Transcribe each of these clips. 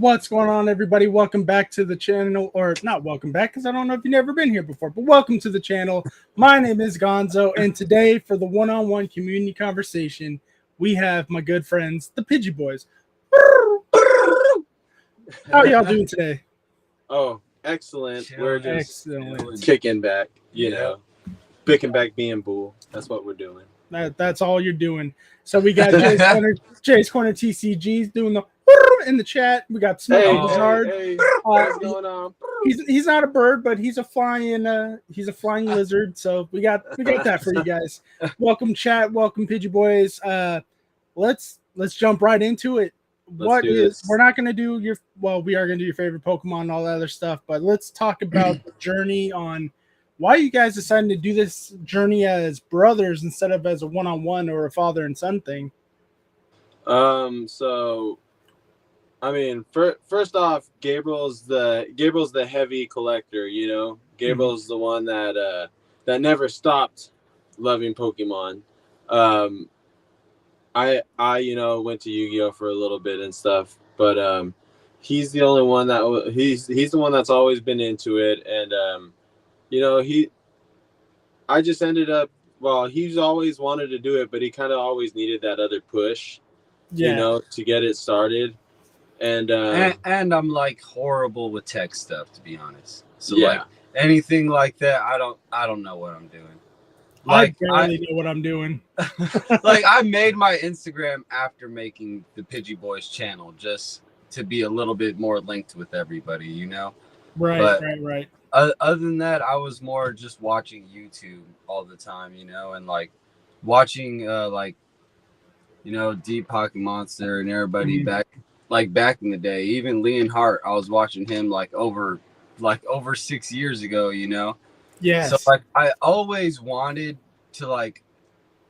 What's going on, everybody? Welcome back to the channel, or not welcome back, because I don't know if you've never been here before, but welcome to the channel. My name is Gonzo, and today for the one-on-one community conversation, we have my good friends, the Pidgey Boyz. How are y'all doing today? Oh, excellent. We're just excellent. kicking back, you know, picking back being bull. That's what we're doing. That's all you're doing. So we got Jay's Corner TCG's doing the in the chat. We got Smokey Bizarre. What's going on? He's not a bird, but he's a flying lizard. So we got that for you guys. Welcome chat. Welcome Pidgey Boyz. Let's jump right into it. We're not gonna do we are gonna do your favorite Pokemon and all that other stuff, but let's talk about the journey on why you guys decided to do this journey as brothers instead of as a one-on-one or a father and son thing. So I mean, first off, Gabriel's the heavy collector, you know. Gabriel's the one that never stopped loving Pokemon. I went to Yu-Gi-Oh for a little bit and stuff, but he's the only one that he's the one that's always been into it, and I just ended up, he's always wanted to do it, but he kind of always needed that other push, to get it started. And I'm like horrible with tech stuff, to be honest. So like anything like that, I don't know what I'm doing. Like, I barely know what I'm doing. Like, I made my Instagram after making the Pidgey Boyz channel just to be a little bit more linked with everybody, you know? Right. Other than that, I was more just watching YouTube all the time, you know, and like watching Deep Pocket Monster and everybody back in the day. Even Leon Hart, I was watching him like over 6 years ago, you know. Yeah. So like I always wanted to like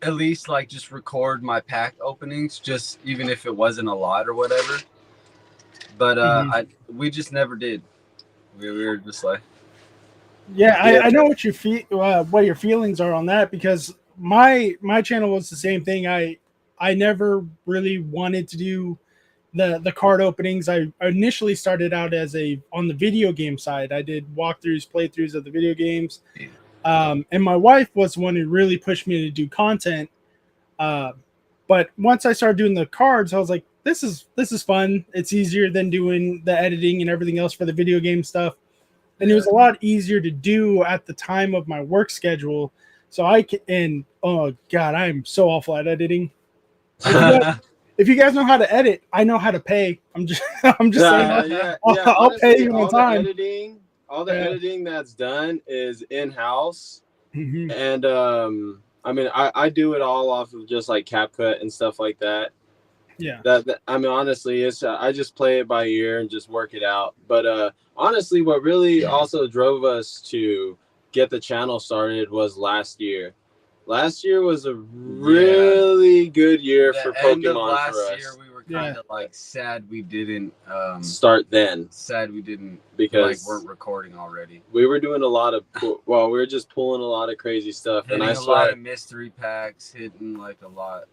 at least like just record my pack openings, just even if it wasn't a lot or whatever. But we just never did. We were just like, I know what you feel, what your feelings are on that, because my channel was the same thing. I never really wanted to do the card openings. I initially started out as on the video game side. I did playthroughs of the video games. And my wife was the one who really pushed me to do content. But once I started doing the cards, I was like, this is fun. It's easier than doing the editing and everything else for the video game stuff. And it was a lot easier to do at the time of my work schedule. So oh God, I am so awful at editing. If you guys know how to edit, I know how to pay. I'm just saying. I'll pay you on time. All the editing that's done is in-house, and I mean, I do it all off of just like CapCut and stuff like that. Yeah. I mean, honestly, it's I just play it by ear and just work it out. But honestly, what really also drove us to get the channel started was last year. Last year was a really good year for Pokemon for us. Last year we were kind of like sad we didn't start then. Sad we didn't because weren't recording already. We were doing a lot of we were just pulling a lot of crazy stuff, hitting a lot of mystery packs, hitting like a lot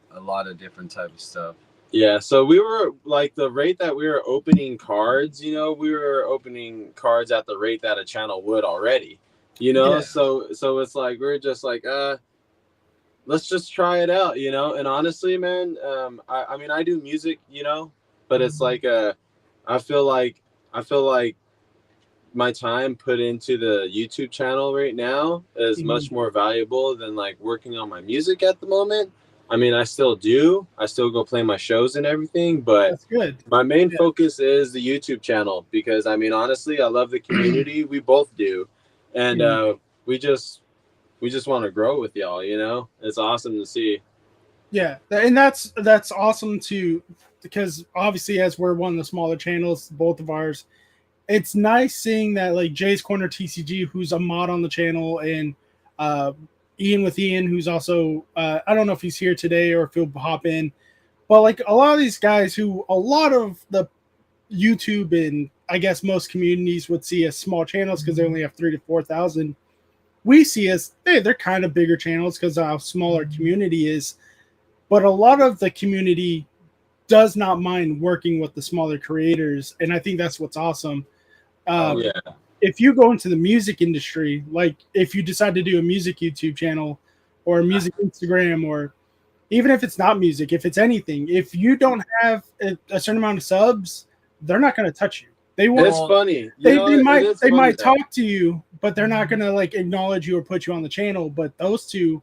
of different type of stuff. Yeah, so we were like the rate that we were opening cards, we were opening cards at the rate that a channel would already, So it's like we're just like let's just try it out, And honestly, man, I mean, I do music, but it's like I feel like my time put into the YouTube channel right now is much more valuable than like working on my music at the moment. I mean, I still do. I still go play my shows and everything, but that's good. My main focus is the YouTube channel because, I mean, honestly, I love the community. We both do, and we just want to grow with y'all. It's awesome to see. Yeah, and that's awesome too, because obviously, as we're one of the smaller channels, both of ours, it's nice seeing that like Jay's Corner TCG, who's a mod on the channel, and Ian, who's also I don't know if he's here today or if he'll hop in, but like a lot of these guys who a lot of the YouTube and I guess most communities would see as small channels because they only have 3,000 to 4,000. We see as they're kind of bigger channels because how smaller community is, but a lot of the community does not mind working with the smaller creators, and I think that's what's awesome. If you go into the music industry, like if you decide to do a music YouTube channel or a music Instagram, or even if it's not music, if it's anything, if you don't have a certain amount of subs, they're not going to touch you. They won't. It's funny. They might talk to you, but they're not going to like acknowledge you or put you on the channel. But those two,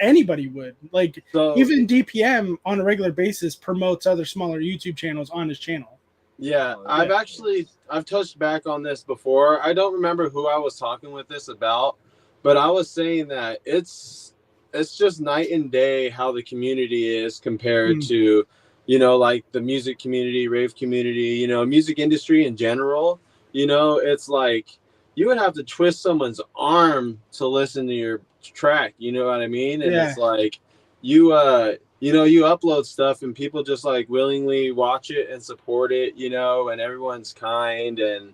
anybody would, like, even DPM on a regular basis promotes other smaller YouTube channels on his channel. Yeah, I've touched back on this before. I don't remember who I was talking with this about, but I was saying that it's just night and day how the community is compared to, you know, like the music community, rave community, you know, music industry in general. You know, it's like you would have to twist someone's arm to listen to your track, you know what I mean? And it's like you upload stuff and people just like willingly watch it and support it, you know, and everyone's kind. And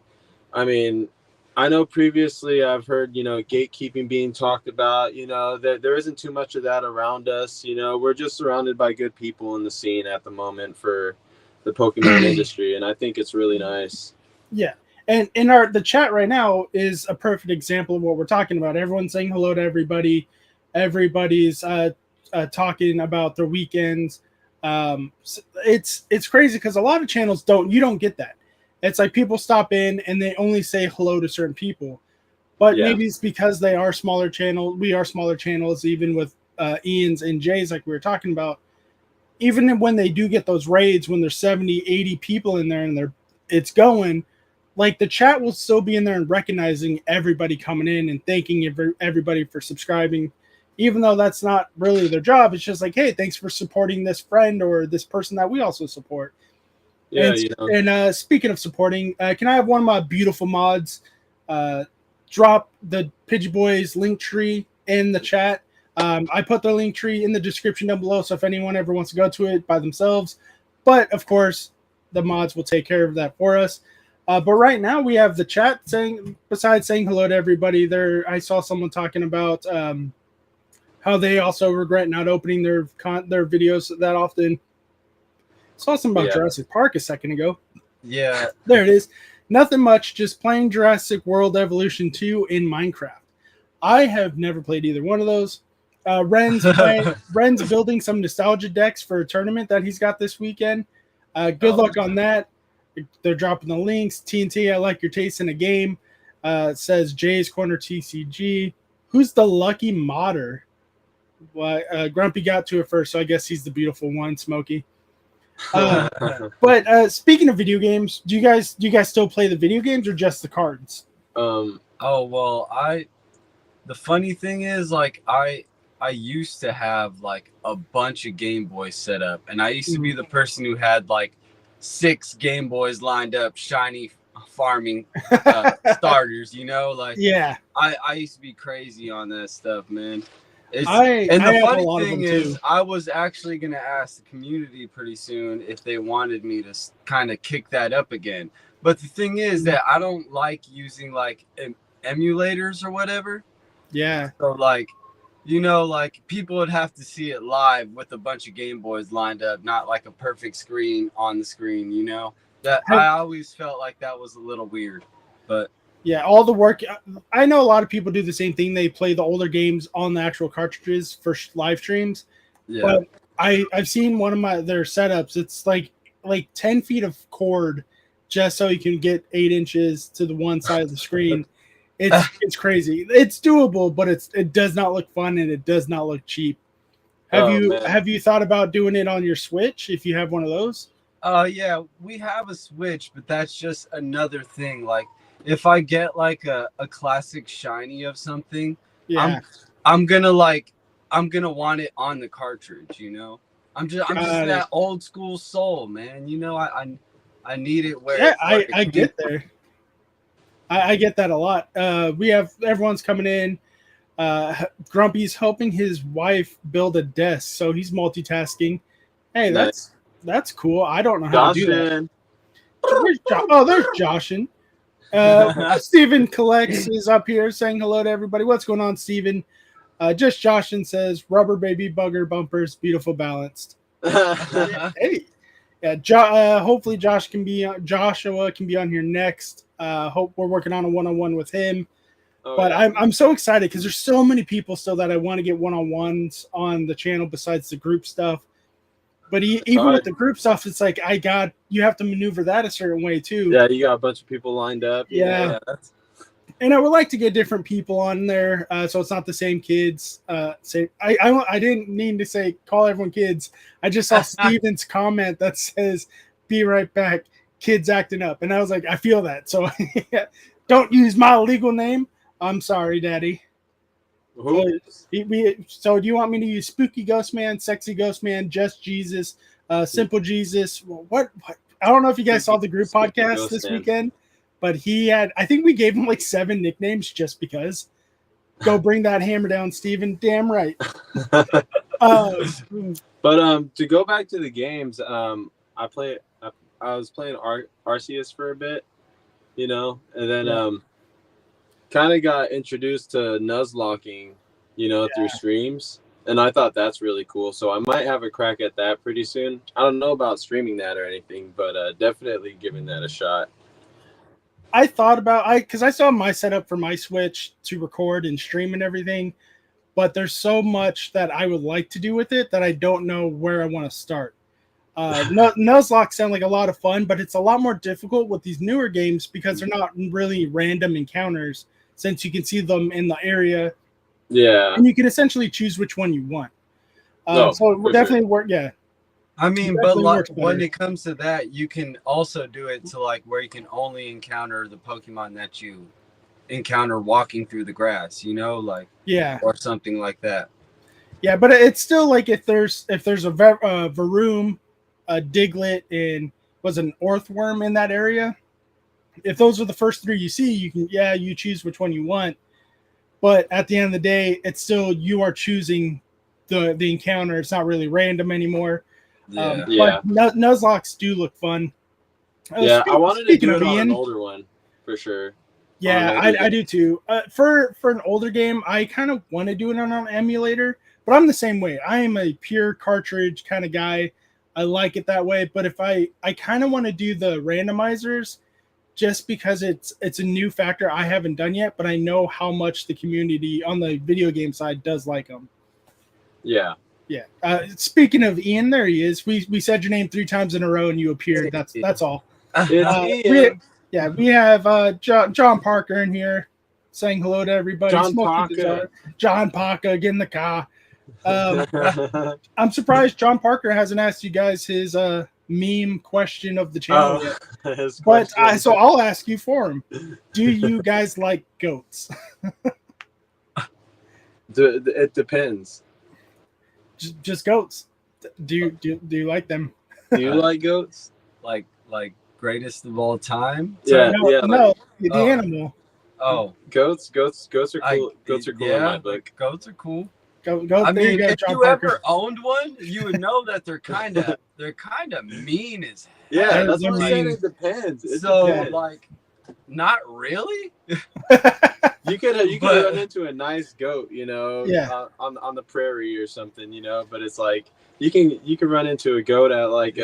I mean, I know previously I've heard, you know, gatekeeping being talked about, you know, that there isn't too much of that around us. You know, we're just surrounded by good people in the scene at the moment for the Pokemon industry. And I think it's really nice. Yeah. And in the chat right now is a perfect example of what we're talking about. Everyone's saying hello to everybody. Everybody's talking about their weekends. It's crazy because a lot of channels you don't get that. It's like people stop in and they only say hello to certain people. But maybe it's because they are smaller channels. We are smaller channels, even with Ian's and Jay's, like we were talking about. Even when they do get those raids, when there's 70, 80 people in there and it's going, like the chat will still be in there and recognizing everybody coming in and thanking everybody for subscribing, even though that's not really their job. It's just like, hey, thanks for supporting this friend or this person that we also support. Yeah, and speaking of supporting, can I have one of my beautiful mods drop the Pidgey Boyz link tree in the chat? I put the link tree in the description down below, so if anyone ever wants to go to it by themselves, but of course the mods will take care of that for us. But right now we have the chat saying, besides saying hello to everybody there, I saw someone talking about how they also regret not opening their videos that often. Saw something about Jurassic Park a second ago. Yeah. There it is. Nothing much, just playing Jurassic World Evolution 2 in Minecraft. I have never played either one of those. Ren's building some nostalgia decks for a tournament that he's got this weekend. Good luck on that. They're dropping the links. TNT, I like your taste in a game. Says Jay's Corner TCG. Who's the lucky modder? Well, Grumpy got to it first, so I guess he's the beautiful one, Smokey. But speaking of video games, do you guys still play the video games or just the cards? Oh well, the funny thing is, like, I used to have like a bunch of Game Boys set up, and I used to be the person who had like 6 Game Boys lined up, shiny farming starters, you know, like I used to be crazy on that stuff, man. The funny thing is, I was actually going to ask the community pretty soon if they wanted me to kind of kick that up again. But the thing is that I don't like using like emulators or whatever. Yeah. So like, you know, like people would have to see it live with a bunch of Game Boys lined up, not like a perfect screen on the screen, you know. That I always felt like that was a little weird, but. Yeah, all the work. I know a lot of people do the same thing. They play the older games on the actual cartridges for live streams. Yeah. But I've seen one of their setups. It's like 10 feet of cord just so you can get 8 inches to the one side of the screen. It's crazy. It's doable, but it does not look fun and it does not look cheap. Have you thought about doing it on your Switch if you have one of those? Yeah, we have a Switch, but that's just another thing. Like, if I get like a classic shiny of something, I'm gonna want it on the cartridge, you know. I'm just that old school soul, man. You know, I need it where I get there. I get that a lot. Everyone's coming in. Grumpy's helping his wife build a desk, so he's multitasking. Hey, nice. That's cool. I don't know how to do that. There's Joshin. Steven Collects is up here saying hello to everybody. What's going on, Steven? Just Joshin says, rubber baby bugger bumpers, beautiful balanced. Hey, Hopefully Joshua can be on here next. Hope we're working on a one-on-one with him. But yeah. I'm so excited because there's so many people still that I want to get one-on-ones on the channel besides the group stuff. But even with the group stuff, it's like you have to maneuver that a certain way too. Yeah, you got a bunch of people lined up. Yeah. And I would like to get different people on there, so it's not the same kids. I didn't mean to call everyone kids. I just saw Steven's comment that says, "Be right back, kids acting up," and I was like, I feel that. So don't use my legal name. I'm sorry, Daddy. So do you want me to use Spooky Ghost Man, Sexy Ghost Man, Just Jesus, Simple Jesus? What? I don't know if you guys saw the group podcast this weekend, but I think we gave him like 7 nicknames just because. Go bring that hammer down, Steven. Damn right. But to go back to the games, I was playing Arceus for a bit, and then kind of got introduced to nuzlocking, through streams, and I thought that's really cool. So I might have a crack at that pretty soon. I don't know about streaming that or anything, but definitely giving that a shot. I thought about because I saw my setup for my Switch to record and stream and everything, but there's so much that I would like to do with it that I don't know where I want to start. Nuzlocke sound like a lot of fun, but it's a lot more difficult with these newer games because they're not really random encounters, since you can see them in the area. Yeah. And you can essentially choose which one you want. So it will definitely work. Yeah. I mean, but like when it comes to that, you can also do it to like where you can only encounter the Pokemon that you encounter walking through the grass, or something like that. Yeah, but it's still like if there's a Varoom, a Diglett, and was an Orthworm in that area. If those are the first 3 you see, you choose which one you want. But at the end of the day, it's still you are choosing the encounter. It's not really random anymore. But Nuzlocks do look fun. I wanted to do it on an older one for sure. Yeah, I do too. For an older game, I kind of want to do it on an emulator, but I'm the same way. I am a pure cartridge kind of guy. I like it that way. But if I kind of want to do the randomizers, just because it's a new factor I haven't done yet, but I know how much the community on the video game side does like them. Yeah. Yeah. Speaking of Ian, there he is. We said your name 3 times in a row and you appeared. That's all. We have John Parker in here saying hello to everybody. John Parker, get in the car. I'm surprised John Parker hasn't asked you guys his meme question of the channel yet. But so I'll ask you for him. Do you guys like goats? It depends. Just goats. Do you like them? Do you like goats? Like greatest of all time? Yeah, the animal. Oh, goats are cool. Goats are cool in my book. Goats are cool. Go, I mean, if you Parker. ever owned one, you would know that they're kind of mean as hell. Yeah, that's what I'm saying. It depends. Like, not really. You could run into a nice goat, on the prairie or something, But it's like you can run into a goat at like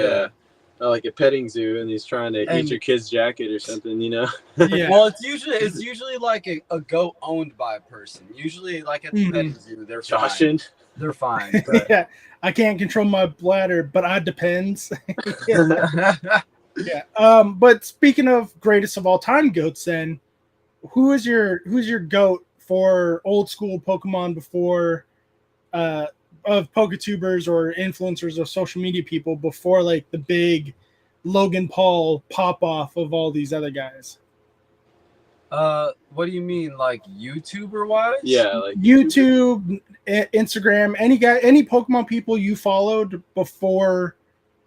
a petting zoo, and he's trying to eat your kid's jacket or something, Yeah. Well, it's usually like a goat owned by a person. Usually, like at the petting zoo, they're fine. They're fine. But... Yeah, I can't control my bladder, but I depends. Yeah. But speaking of greatest of all time goats, then who's your goat for old school Pokemon before of Poketubers or influencers or social media people before like the big Logan Paul pop off of all these other guys? What do you mean, like YouTuber wise? Yeah, like YouTube, Instagram, any Pokemon people you followed before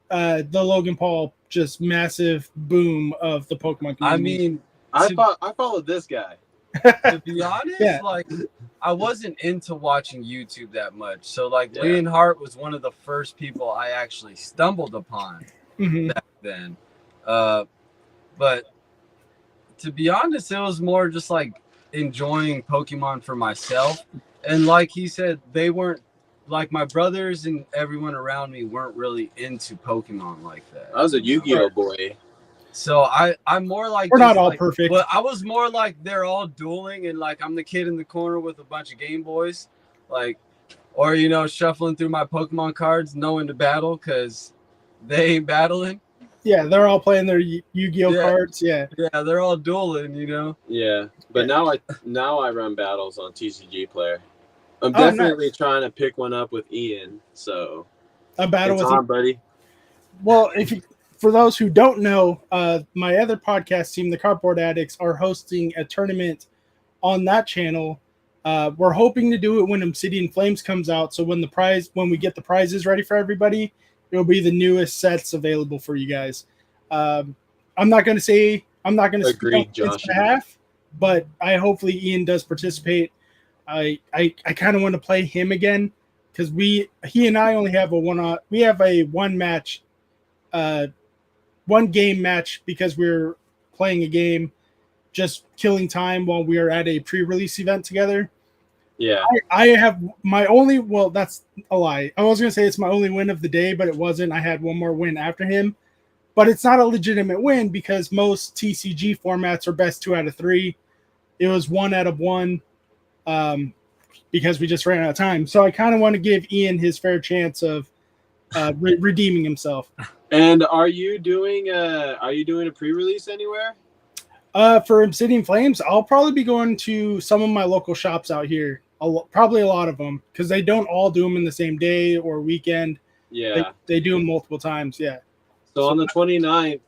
the Logan Paul just massive boom of the Pokemon community. I mean, I followed this guy. To be honest, like I wasn't into watching YouTube that much. So like Leonhardt was one of the first people I actually stumbled upon back then. But to be honest, it was more just like enjoying Pokemon for myself. And like he said, they weren't like my brothers and everyone around me weren't really into Pokemon like that. I was a Yu-Gi-Oh boy. So I'm more like we're not all like, perfect. But I was more like they're all dueling, and like I'm the kid in the corner with a bunch of Game Boys, like, or shuffling through my Pokemon cards, knowing to battle because they ain't battling. Yeah, they're all playing their Yu-Gi-Oh cards. Yeah, they're all dueling. Yeah, but now I run battles on TCG Player. I'm definitely trying to pick one up with Ian. So a battle with on, buddy. Well, for those who don't know, my other podcast team, the Cardboard Addicts, are hosting a tournament on that channel. We're hoping to do it when Obsidian Flames comes out. So when we get the prizes ready for everybody, it'll be the newest sets available for you guys. I'm not going to speak on his behalf, but hopefully Ian does participate. I kind of want to play him again because he and I only have one game match because we're playing a game, just killing time while we are at a pre-release event together. Yeah, I have my only. Well, that's a lie. I was gonna say it's my only win of the day, but it wasn't. I had one more win after him, but it's not a legitimate win because most TCG formats are best 2 out of 3. It was 1 out of 1, because we just ran out of time. So I kind of want to give Ian his fair chance of redeeming himself. And are you doing a pre-release anywhere? For Obsidian Flames, I'll probably be going to some of my local shops out here. Probably a lot of them because they don't all do them in the same day or weekend. Yeah, they do them multiple times. Yeah. So on the 29th,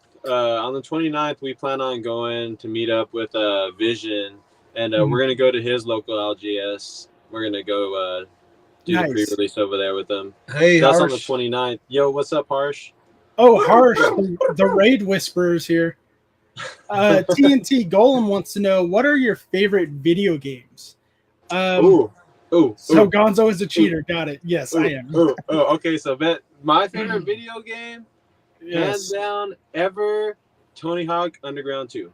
we plan on going to meet up with Vision, and we're gonna go to his local LGS. We're gonna go do the pre-release over there with them. Hey, that's Harsh. on the 29th. Yo, what's up, Harsh? Oh, Harsh, the Raid Whisperers here. TNT Golem wants to know, what are your favorite video games? So Gonzo is a cheater. Got it. Yes, I am. Okay. So my favorite video game, hands down, ever, Tony Hawk Underground 2.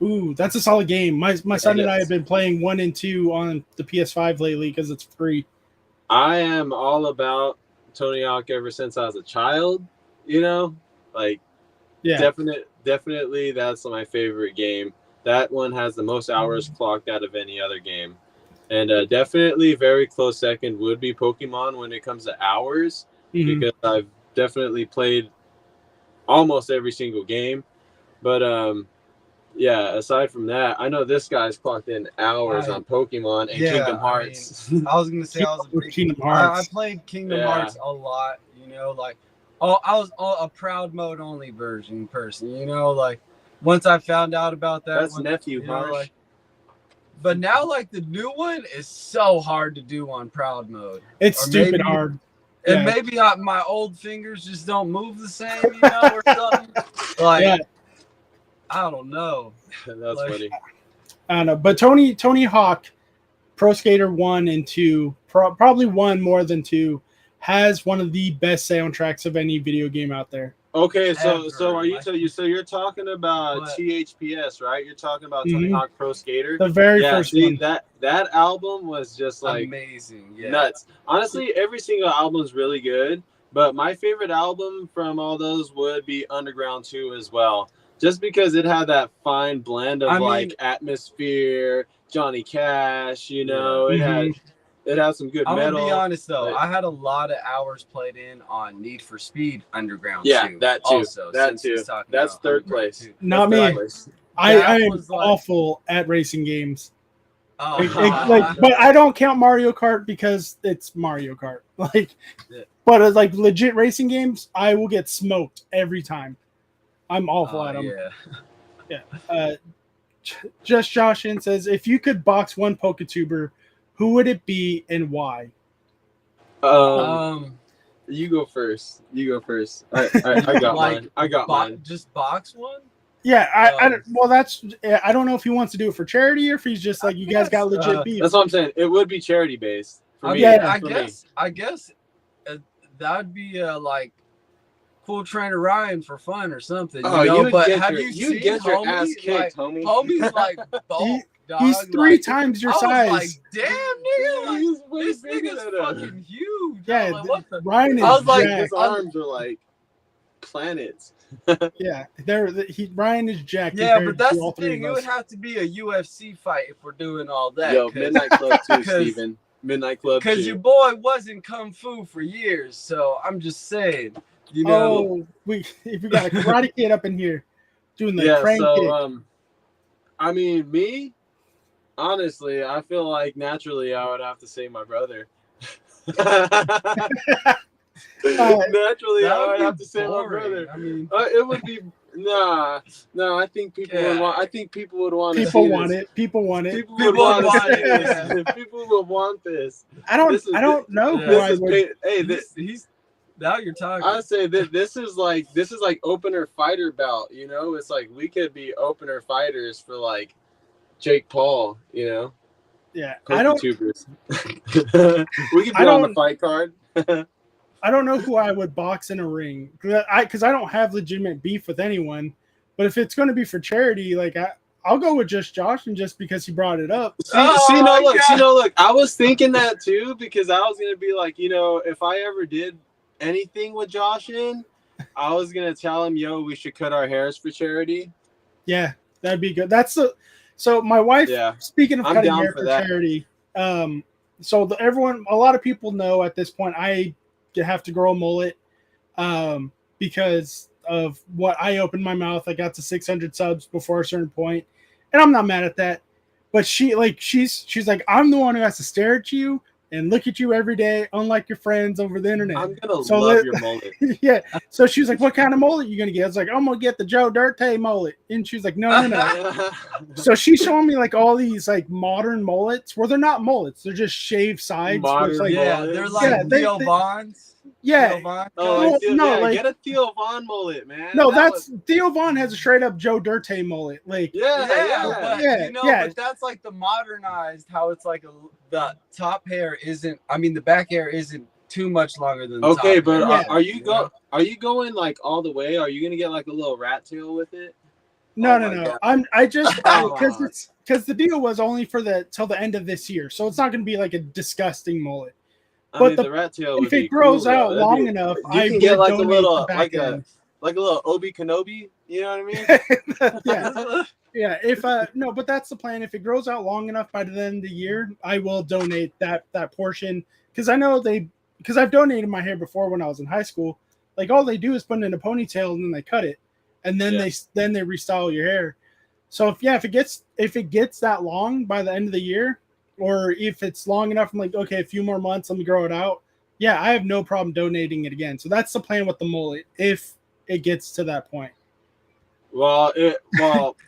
Ooh, that's a solid game. My son and I have been playing 1 and 2 on the PS5 lately because it's free. I am all about Tony Hawk ever since I was a child. Definitely that's my favorite game. That one has the most hours clocked out of any other game. And definitely very close second would be Pokemon when it comes to hours, because I've definitely played almost every single game. But aside from that, I know this guy's clocked in hours on Pokemon and Kingdom Hearts. I was gonna say I was a big Kingdom Hearts. I played Kingdom Hearts a lot. I was a proud mode only version person. Once I found out about that, that's nephew Harsh. But now, the new one is so hard to do on proud mode. It's stupid hard. And maybe my old fingers just don't move the same, or something. I don't know. That's funny. I don't know. But Tony Hawk, Pro Skater 1 and 2, probably 1 more than 2, has one of the best soundtracks of any video game out there. Okay, so you're talking about THPS, right? You're talking about Tony Hawk Pro Skater, the very first one. That album was just amazing, nuts. Honestly, every single album is really good, but my favorite album from all those would be Underground 2 as well, just because it had that fine blend of atmosphere, Johnny Cash. It has some good metal. I'm gonna be honest though, I had a lot of hours played in on Need for Speed Underground 2. Yeah, that too. Also, that too. That's third place. Not me. I am awful at racing games. But I don't count Mario Kart because it's Mario Kart. But as legit racing games, I will get smoked every time. I'm awful at them. Yeah. Just Josh in says, if you could box one Poketuber, who would it be and why? You go first. I got mine. I got mine. Just box one? Yeah, I don't know if he wants to do it for charity or if he's just you guys got legit beef. That's what I'm saying. It would be charity based for me. I guess that'd be Cool Trainer Ryan for fun or something. But have you seen get your ass kicked, homie? Homie's bulk. dog. He's 3 like, times your I size. was like, damn, nigga, like, He's way this bigger nigga's than us. fucking huge. Yeah, Like, what the? Ryan is I was like, jacked. His arms are like planets. Yeah, Ryan is jacked. Yeah, compared but that's to all the 3 thing. of It would us. have to be a UFC fight if we're doing all that. Yo, Midnight Club too, 'cause- Steven. Midnight Club too. Because your boy wasn't kung fu for years, so I'm just saying, you know. Oh, we got a Karate Kid up in here doing the Yeah, crane kick. so I mean, me, honestly, I feel like naturally I would have to say my brother. Naturally, I would have to say my brother. I mean, It would be no. I think people would want. I think people would want. People want it. People want it. People would want it. People would want this. I don't know who I would. he's now you're talking. I say that this is like opener fighter bout. You know, it's like we could be opener fighters for like Jake Paul. You know. Yeah, YouTubers. We could be on the fight card. I don't know who I would box in a ring because I don't have legitimate beef with anyone. But if it's going to be for charity, like I'll go with just Josh, and just because he brought it up. Look. I was thinking that too because I was gonna be like, you know, if I ever did anything with Josh I was gonna tell him, yo, we should cut our hairs for charity. Yeah, that'd be good. So my wife. Yeah. Speaking of cutting hair for charity, so a lot of people know at this point I have to grow a mullet, because of what I opened my mouth. I got to 600 subs before a certain point, and I'm not mad at that. But she's like, I'm the one who has to stare at you and look at you every day, unlike your friends over the internet. I'm gonna love your mullet. Yeah. So she's like, what kind of mullet you gonna get? I was like, I'm gonna get the Joe Dirte mullet. And she's like, no. So she's showing me like all these like modern mullets where they're not mullets, they're just shaved sides. They're like Theo Von's. Yeah. Get a Theo Von mullet, man. No, Theo Von has a straight up Joe Dirte mullet. Like, but that's like the modernized, how it's like the top hair isn't. I mean, the back hair isn't too much longer than. The top but hair, are you going like all the way? Are you gonna get like a little rat tail with it? No. Because the deal was only for till the end of this year, so it's not gonna be like a disgusting mullet. But the rat tail, if it grows out long enough, I can get like a little Obi Kenobi. You know what I mean? Yeah. If but that's the plan. If it grows out long enough by the end of the year, I will donate that portion because I know because I've donated my hair before when I was in high school. Like all they do is put it in a ponytail and then they cut it, and then they restyle your hair. So if it gets that long by the end of the year. Or if it's long enough, I'm like, okay, a few more months, let me grow it out. Yeah, I have no problem donating it again. So that's the plan with the mullet, if it gets to that point. Well,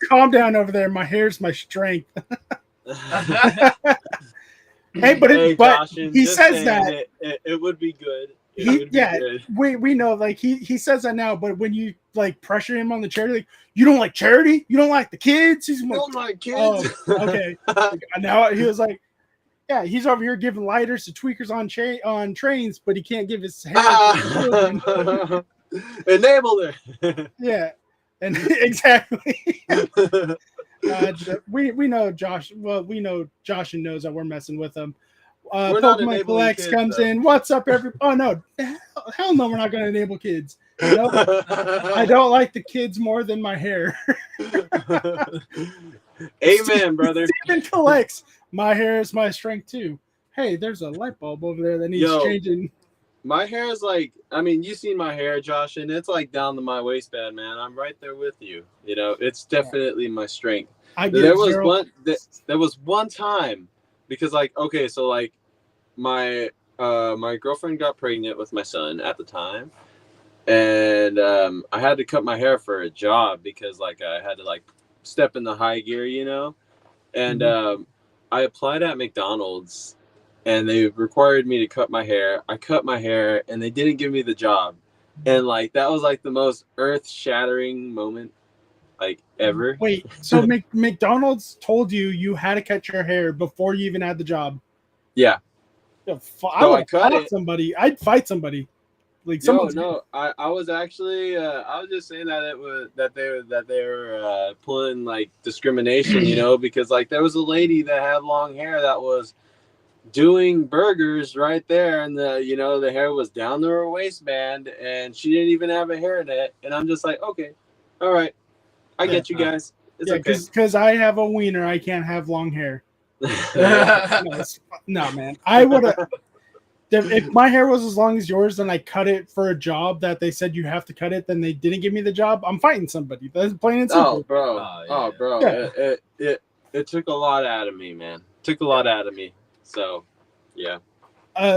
calm down over there. My hair's my strength. He says that it would be good. We know, like he says that now, but when you like pressure him on the charity, like, you don't like charity, you don't like the kids. He's like, don't like kids. Oh, okay. Now he was like, yeah, he's over here giving lighters to tweakers on trains, but he can't give his hair. Enabler. Yeah, and exactly. We know Josh. Well, we know Josh and knows that we're messing with him. Pokemon Collects comes in. What's up, everybody? Oh no, hell no, we're not going to enable kids. Nope. I don't like the kids more than my hair. Amen, brother. Steven Collects. My hair is my strength too. Hey, there's a light bulb over there that needs changing. My hair is like, I mean, you've seen my hair, Josh, and it's like down to my waistband, man. I'm right there with you. You know, it's definitely my strength. There was one time. Because my girlfriend got pregnant with my son at the time, and I had to cut my hair for a job because I had to step in the high gear, you know, and I applied at McDonald's, and they required me to cut my hair. I cut my hair, and they didn't give me the job, and that was the most earth-shattering moment ever. Wait, so McDonald's told you had to cut your hair before you even had the job? Yeah. I would fight somebody. I'd fight somebody. Like no, I was actually I was just saying that it was that they were pulling like discrimination, you know, because like there was a lady that had long hair that was doing burgers right there, and the hair was down to her waistband, and she didn't even have a hairnet, and I'm just like, okay, all right, I get you guys. It's okay. Because I have a wiener, I can't have long hair. No, man, I would have. If my hair was as long as yours, then I cut it for a job that they said you have to cut it, then they didn't give me the job. I'm fighting somebody. That's plain and simple. Oh, bro. Yeah. It took a lot out of me, man. Took a lot out of me. So, yeah.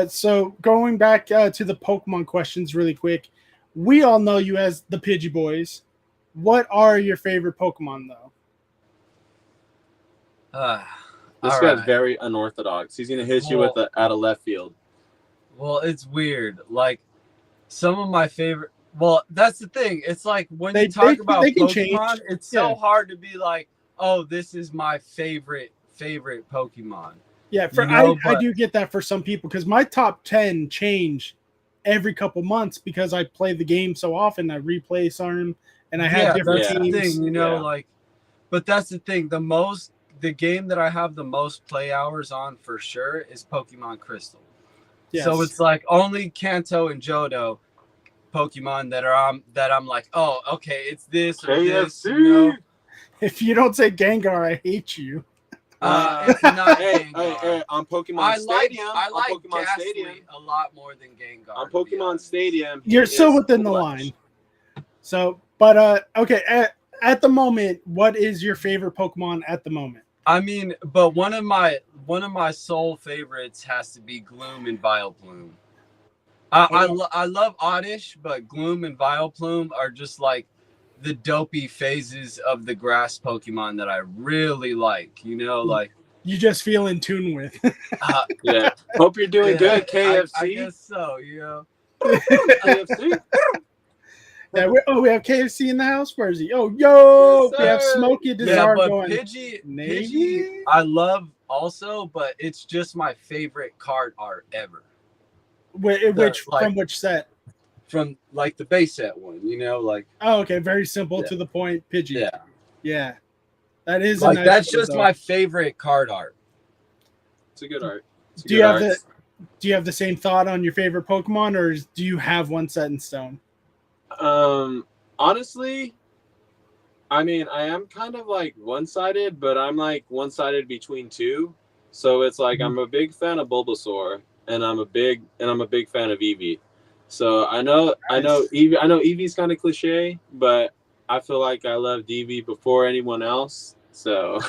So going back to the Pokemon questions really quick. We all know you as the Pidgey Boyz. What are your favorite Pokemon, though? This guy's very unorthodox. He's going to hit you with out of left field. Well, it's weird. Like, some of my favorite... Well, that's the thing. It's like, when you talk about Pokemon, it's so hard to be like, oh, this is my favorite Pokemon. Yeah, I do get that for some people, because my top 10 change every couple months because I play the game so often. I replay some, and I have different teams. The thing, like, but that's the thing. The game that I have the most play hours on for sure is Pokemon Crystal. Yes. So it's like only Kanto and Johto Pokemon that I'm like, oh, okay, it's this or this. If you don't say Gengar, I hate you. It's not Gengar. Hey, on Pokemon Stadium. I like Pokemon Ghastly Stadium a lot more than Gengar. On Pokemon Stadium, you're still within the line. So, but okay, at the moment, what is your favorite Pokemon at the moment? I mean, but one of my sole favorites has to be Gloom and Vileplume. I love Oddish, but Gloom and Vileplume are just like the dopey phases of the grass Pokemon that I really like. Like you just feel in tune with. Yeah. Hope you're doing good, KFC. I guess so. KFC. Yeah, we have KFC in the house. Where is he? Oh, yo, yes, we have Smokey Desire going. Pidgey, I love also, but it's just my favorite card art ever. From which set? From like the base set one, like. Oh, okay, very simple to the point, Pidgey. Yeah, that is like that's just my favorite card art. It's a good art. Do you have the same thought on your favorite Pokemon, or do you have one set in stone? Honestly, I mean, I am kind of like one-sided, but I'm like one-sided between two. So it's like I'm a big fan of Bulbasaur, and I'm a big fan of Eevee. So I know Eevee's kind of cliche, but I feel like I loved Eevee before anyone else. So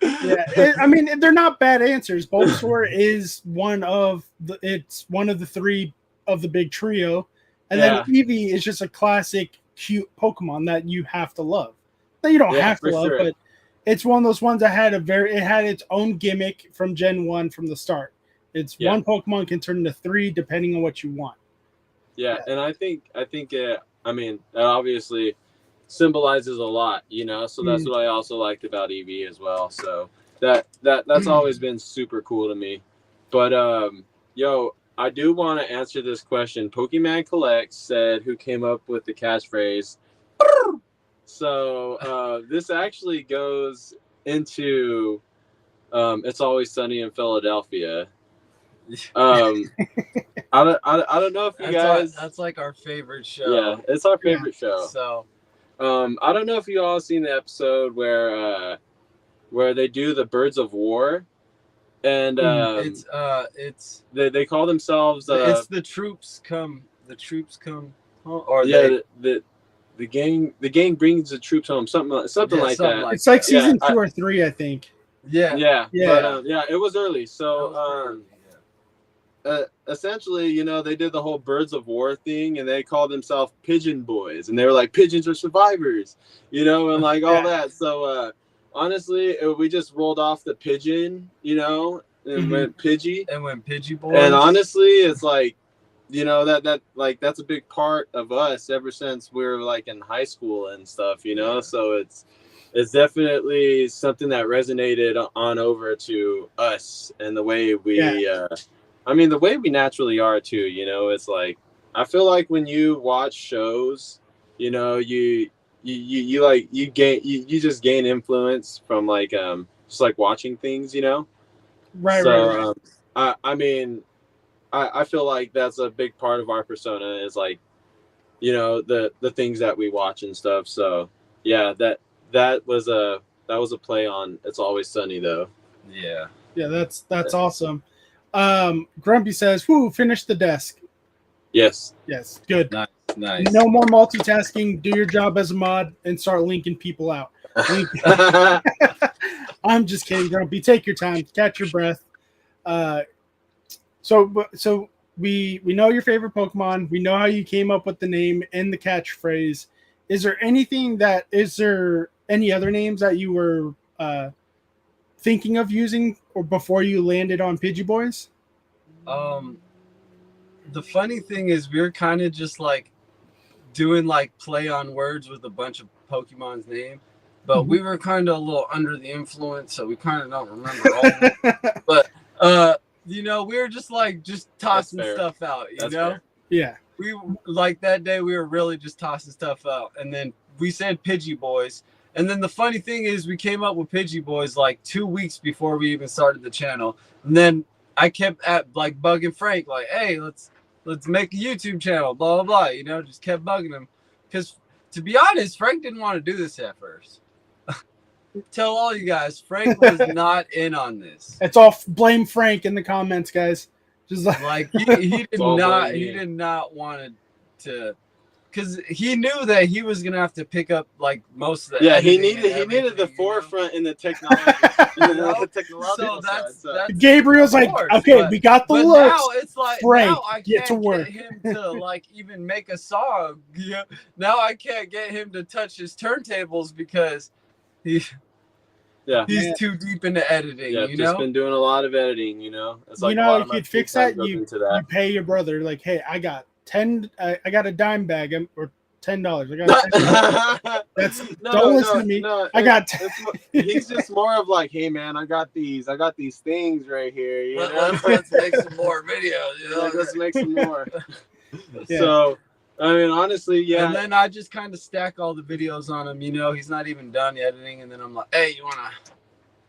I mean, they're not bad answers. Bulbasaur is one of the three of the big trio. And then Eevee is just a classic, cute Pokemon that you have to love. That you don't have to love, but it's one of those ones that had its own gimmick from Gen 1 from the start. It's one Pokemon can turn into three depending on what you want. Yeah, and I think that obviously symbolizes a lot, So that's what I also liked about Eevee as well. So that's always been super cool to me. But I do want to answer this question. Pokemon Collect said, who came up with the catchphrase? So this actually goes into It's Always Sunny in Philadelphia. I don't know if you guys... That's like our favorite show. Yeah, it's our favorite show. So I don't know if you all seen the episode where they do the Birds of War. And they call themselves it's the troops come the gang brings the troops home, something like that. It's like season 2 or 3, I think. But it was early. So essentially, they did the whole Birds of War thing, and they called themselves Pigeon Boys, and they were like, pigeons are survivors, and like all that. So honestly, we just rolled off the pigeon, and went Pidgey. And went Pidgey Boyz. And honestly, it's like, that's a big part of us ever since we were like in high school and stuff, So it's definitely something that resonated on over to us and the way we, the way we naturally are too, It's like I feel like when you watch shows, you know, you like you just gain influence from like just like watching things, you know. Right. So I mean, I feel like that's a big part of our persona is like, you know, the things that we watch and stuff. So yeah, that was a play on It's Always Sunny though. Yeah. Yeah, that's awesome. Grumpy says, "Whoo, finish the desk." Yes. Yes, good. Nice. No more multitasking. Do your job as a mod and start linking people out. I'm just kidding, Grumpy. Take your time. Catch your breath. So we know your favorite Pokemon. We know how you came up with the name and the catchphrase. Is there any other names that you were thinking of using or before you landed on Pidgey Boyz? The funny thing is we're kind of just like doing like play on words with a bunch of Pokemon's name, but we were kind of a little under the influence, so we kind of don't remember all of it. But you know, we were just tossing stuff out, you know? Fair. Yeah. We like that day we were really just tossing stuff out, and then we said Pidgey Boyz. And then the funny thing is we came up with Pidgey Boyz like 2 weeks before we even started the channel. And then I kept bugging Frank, like, hey, let's make a YouTube channel, blah, blah, blah. You know, just kept bugging him. Because to be honest, Frank didn't want to do this at first. Tell all you guys, Frank was not in on this. It's all blame Frank in the comments, guys. Just like he did not want to, because he knew that he was gonna have to pick up like most of the he needed the forefront in the technology. The technological side. Gabriel's like, okay, we got the looks. Now it's like, Frank, now I get to can't work. get him to like even make a song. Yeah. Now I can't get him to touch his turntables because he's too deep into editing. Yeah, you just know, been doing a lot of editing. You know, it's like, you know, you could fix that. You pay your brother like, hey, I got a dime bag or $10. I got don't listen to me. No, I got. He's just more of like, hey man, I got these things right here. You know? Let's make some more videos. You know, let's make some more. Yeah. So. I mean, honestly, yeah. And then I just kind of stack all the videos on him. You know, he's not even done editing, and then I'm like, "Hey, you wanna?"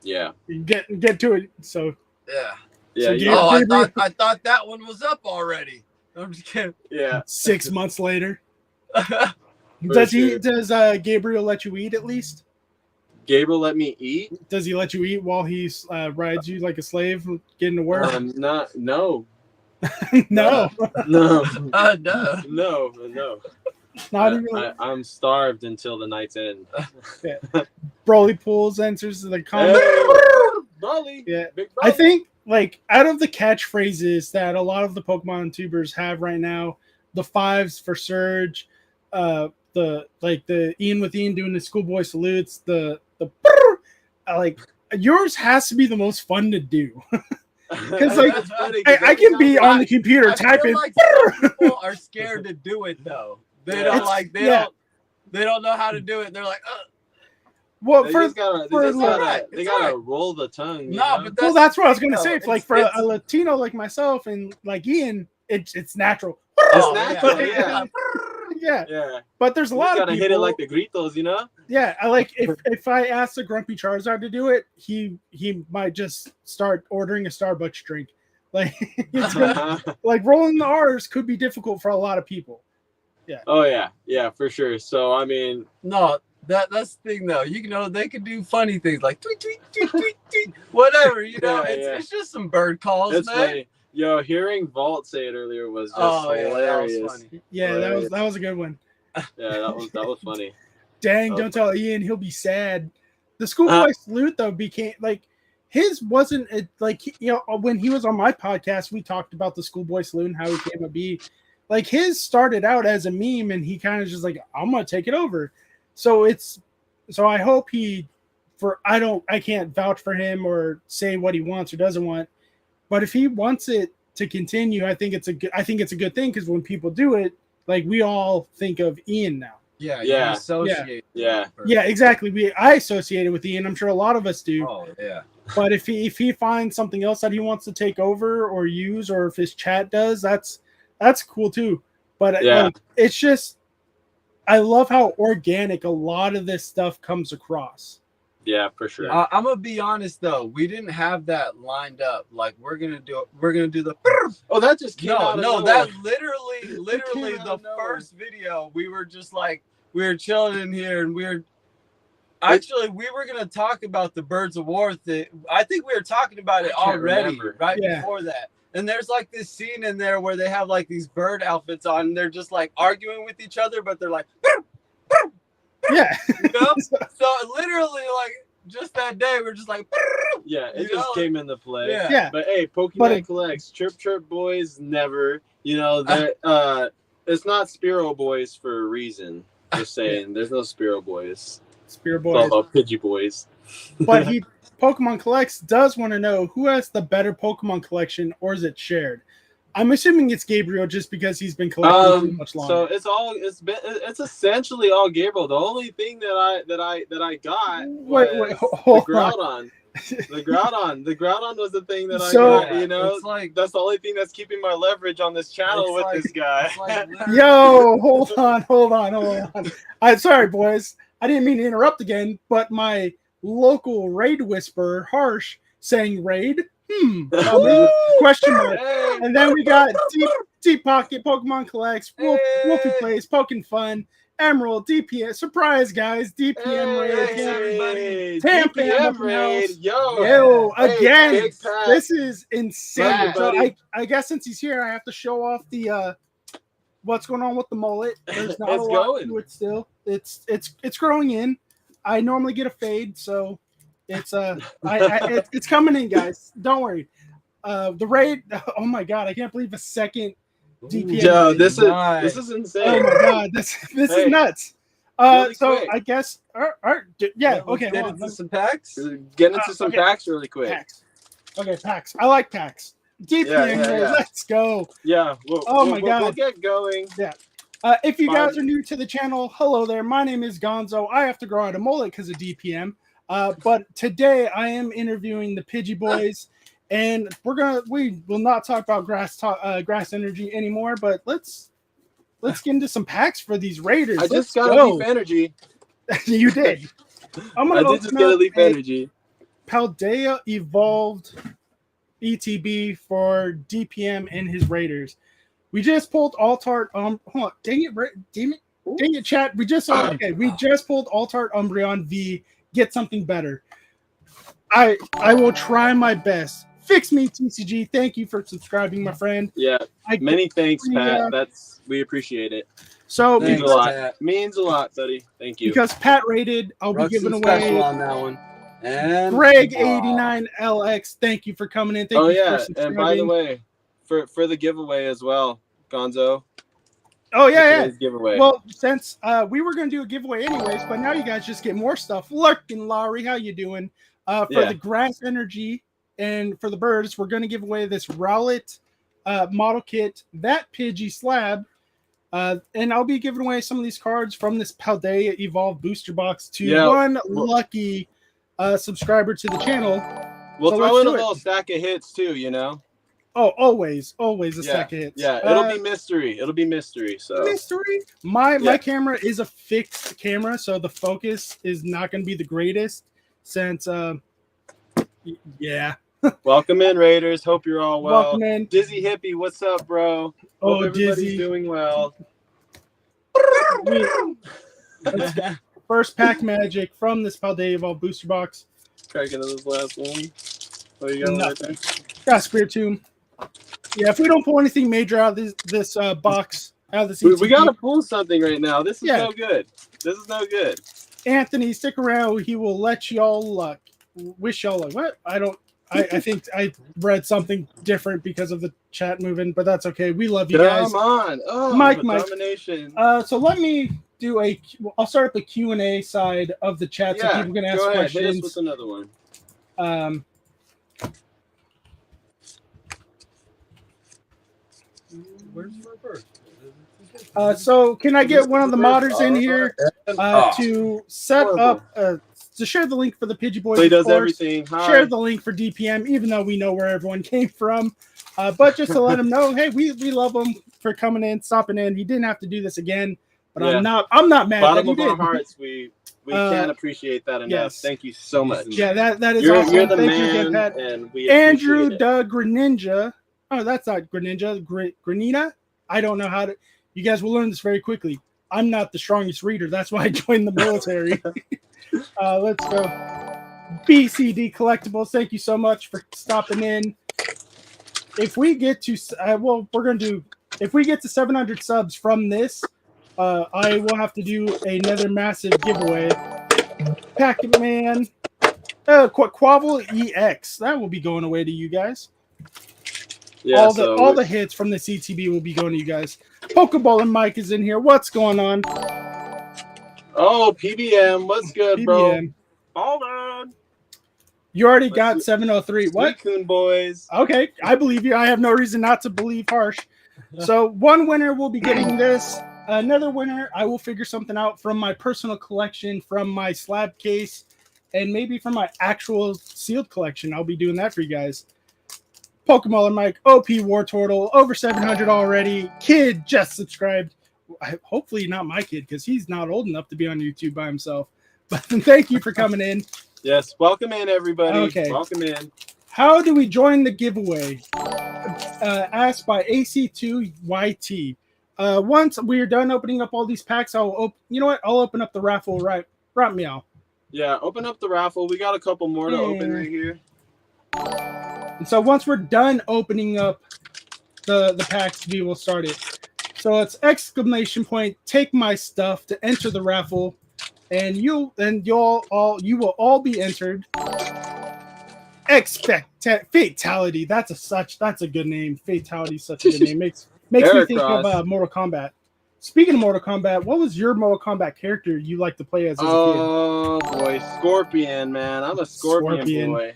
Yeah. Get to it. So. Yeah. Yeah. So I thought that one was up already. I'm just kidding. Yeah. 6 months later. Does Gabriel let you eat at least? Gabriel let me eat? Does he let you eat while he rides you like a slave getting to work? No. No. No. No. Not even. I'm starved until the night's end. Yeah. Broly Pools answers the comment. Broly. Yeah. Big Broly. I think like out of the catchphrases that a lot of the Pokemon tubers have right now, the 5s for Surge, the Ian with Ian doing the schoolboy salutes, the like yours has to be the most fun to do. Because like I can be on the computer typing. Like some people are scared to do it though. They don't know how to do it. They're like, ugh. Well, they gotta roll the tongue. But that's what I was gonna say. It's like for a Latino like myself and like Ian, it's natural. It's natural, yeah. But there's a lot of people. Hit it like the gritos, you know. Yeah, I like if I ask the Grumpy Charizard to do it, he might just start ordering a Starbucks drink. Like like rolling the R's could be difficult for a lot of people. Yeah. Oh yeah, for sure. So I mean, no. That's the thing though. You know, they could do funny things like tweet, tweet, tweet, tweet, tweet, whatever. You know, it's just some bird calls, man. Funny. Yo, hearing Vault say it earlier was just hilarious. That was funny. Yeah, that was a good one. Yeah, that was funny. Dang, don't tell Ian, he'll be sad. The schoolboy salute though became like his wasn't like, you know, when he was on my podcast, we talked about the schoolboy salute and how he came to be. Like his started out as a meme, and he kind of just like, I'm gonna take it over. So I hope I can't vouch for him or say what he wants or doesn't want, but if he wants it to continue, I think it's a good thing, because when people do it, like we all think of Ian now. Yeah. Associate. Yeah, exactly. I associate it with Ian. I'm sure a lot of us do. Oh yeah. But if he finds something else that he wants to take over or use, or if his chat does, that's cool too. But like, it's just, I love how organic a lot of this stuff comes across. Yeah, for sure. I'm gonna be honest though, we didn't have that lined up. Like we're gonna do the. Oh, that just came out of nowhere. That literally the first video. We were just like we were chilling in here, and we were gonna talk about the Birds of War thing. I think we were talking about it already before that. And there's like this scene in there where they have like these bird outfits on, and they're just like arguing with each other, but they're like. Yeah. You know? So literally, like, just that day, we're just like, yeah, it just came into play. Yeah. But hey, Pokemon collects. Chirp Boys never. You know, it's not Spearow Boys for a reason. Just saying, there's no Spearow Boys. Spearow Boys. It's all about Pidgey Boys. But Pokemon Collects does want to know who has the better Pokemon collection, or is it shared? I'm assuming it's Gabriel just because he's been collecting too much longer. So it's essentially all Gabriel. The only thing that I got was the Groudon. The Groudon was the thing that I got. You know, like, that's the only thing that's keeping my leverage on this channel with this guy. Yo, hold on. I'm sorry, boys. I didn't mean to interrupt again, but my local raid whisperer, Harsh, saying raid. Question mark. Hey, and then we got Deep Pocket, Pokemon Collects, Wolfie Plays, Pokin Fun, Emerald, DPM. Surprise, guys. DPM raid. Everybody. DPM raid. Yo, again. This is insane. So I guess since he's here, I have to show off the what's going on with the mullet. There's not a lot to it still. It's growing in. I normally get a fade, so it's it's coming in, guys. Don't worry. The raid. Oh my god, I can't believe a second DPM. Yo, this is insane. Oh my god, this is nuts. Really so quick. I guess okay. Get into some packs. Get into some packs really quick. Packs. Okay, packs. I like packs. DPM raid. Let's go. Yeah. My god. We'll get going. Yeah. If you guys are new to the channel, hello there. My name is Gonzo. I have to grow out a mullet because of DPM. But today I am interviewing the Pidgey Boyz, and we will not talk about grass energy anymore. But let's get into some packs for these raiders. I just got a leaf energy. You did. I did just get a leaf energy. Paldea evolved ETB for DPM and his raiders. We just pulled Altart. Hold on, dang it, chat. We just pulled Altart Umbreon V. Get something better. I will try my best. Fix me, TCG. Thank you for subscribing, my friend. Yeah, many thanks, Pat. We appreciate it. So means a lot. Means a lot, buddy. Thank you. Because Pat rated, I'll be giving away on that one. And Greg 89LX. Thank you for coming in. Thank you for subscribing. And by the way, for the giveaway as well, Gonzo. Oh yeah. Giveaway. Well, since we were going to do a giveaway anyways, but now you guys just get more stuff. Lurkin Lowry, how you doing? For the grass energy and for the birds, we're going to give away this Rowlet model kit, that Pidgey slab, and I'll be giving away some of these cards from this Paldea Evolved booster box to one lucky subscriber to the channel. We'll throw in a little stack of hits too, you know. Oh, always a stack of hits. Yeah, it'll be mystery. It'll be mystery. So mystery. My camera is a fixed camera, so the focus is not going to be the greatest. Since Welcome in, Raiders. Hope you're all well. Welcome in. Dizzy Hippie, what's up, bro? Hope everybody's doing well. First pack magic from this Paldea Evolved booster box. Cracking this last one. Oh, you got one right there. Got Spiritomb. Yeah, if we don't pull anything major out of this box, out of this we gotta pull something right now. This is no good. This is no good. Anthony, stick around. He will let y'all luck. Wish y'all luck. What? I think I read something different because of the chat moving, but that's okay. We love you guys. Come on. Oh, Mike. Domination. So let me do I'll start up the Q&A side of the chat so people can ask questions. Hit us with another one. Where's the first? So can I get one of the modders in here to set up to share the link for the Pidgey Boyz? He does everything. Share the link for DPM, even though we know where everyone came from. But just to let him know, hey, we love him for coming in, stopping in. He didn't have to do this again, but I'm not mad. Bottom that he of our did. hearts, we can't appreciate that enough. Yes. Thank you so much. Yeah, that is you're, awesome. You're the Thank man, you again, Pat. and we Andrew appreciate it. the Greninja. Oh, that's not Greninja. Grenina. I don't know how to. You guys will learn this very quickly. I'm not the strongest reader. That's why I joined the military. Let's go. BCD Collectibles. Thank you so much for stopping in. If we get to, if we get to 700 subs from this, I will have to do another massive giveaway. Pac-Man, Quavel EX. That will be going away to you guys. Yeah, all the hits from the CTB will be going to you guys. Pokeball and Mike is in here. What's going on? Oh, PBM. What's good, bro? Hold on. You already got 703. What? Sweetwater Boyz. Okay, I believe you. I have no reason not to believe Harsh. So one winner will be getting this. Another winner, I will figure something out from my personal collection, from my slab case, and maybe from my actual sealed collection. I'll be doing that for you guys. Pokemon and Mike, OP War Turtle, over 700 already. Kid just subscribed. Hopefully not my kid, because he's not old enough to be on YouTube by himself. But thank you for coming in. Yes, welcome in, everybody. Okay. Welcome in. How do we join the giveaway? Asked by AC2YT. Once we are done opening up all these packs, I'll open up the raffle right meow. Yeah, open up the raffle. We got a couple more to open right here. And so once we're done opening up the packs, we will start it. So it's exclamation point, take my stuff to enter the raffle, and you will all be entered. Fatality. That's a good name. Fatality is such a good name. Makes me think of Mortal Kombat. Speaking of Mortal Kombat, what was your Mortal Kombat character you like to play as a kid? Oh boy, Scorpion, man. I'm a Scorpion boy.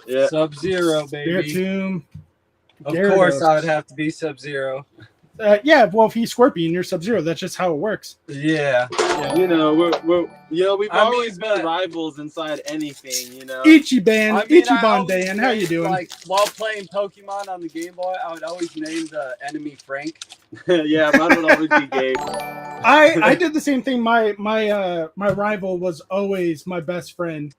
Yeah. Sub-Zero, baby. Spiritomb. Of course, I would have to be Sub-Zero. Yeah, well, if he's Scorpion, you're Sub-Zero. That's just how it works. Yeah. You know, we've always been rivals inside anything. You know. Ichiban Dan, how you doing? Like while playing Pokemon on the Game Boy, I would always name the enemy Frank. Yeah, mine would always be Gabe. I did the same thing. My rival was always my best friend.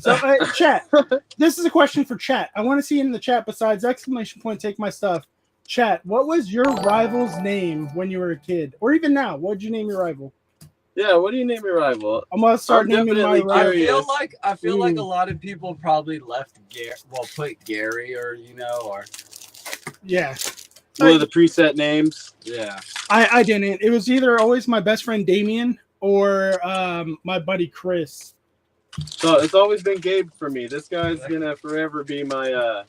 So, chat. This is a question for chat. I want to see in the chat. Besides exclamation point, take my stuff. Chat. What was your rival's name when you were a kid, or even now? What would you name your rival? Yeah, what do you name your rival? I'm gonna start naming my rival. I feel like a lot of people probably left put Gary or yeah. One of the preset names. Yeah. I didn't. It was either always my best friend Damien or my buddy Chris. So it's always been Gabe for me. This guy's gonna forever be my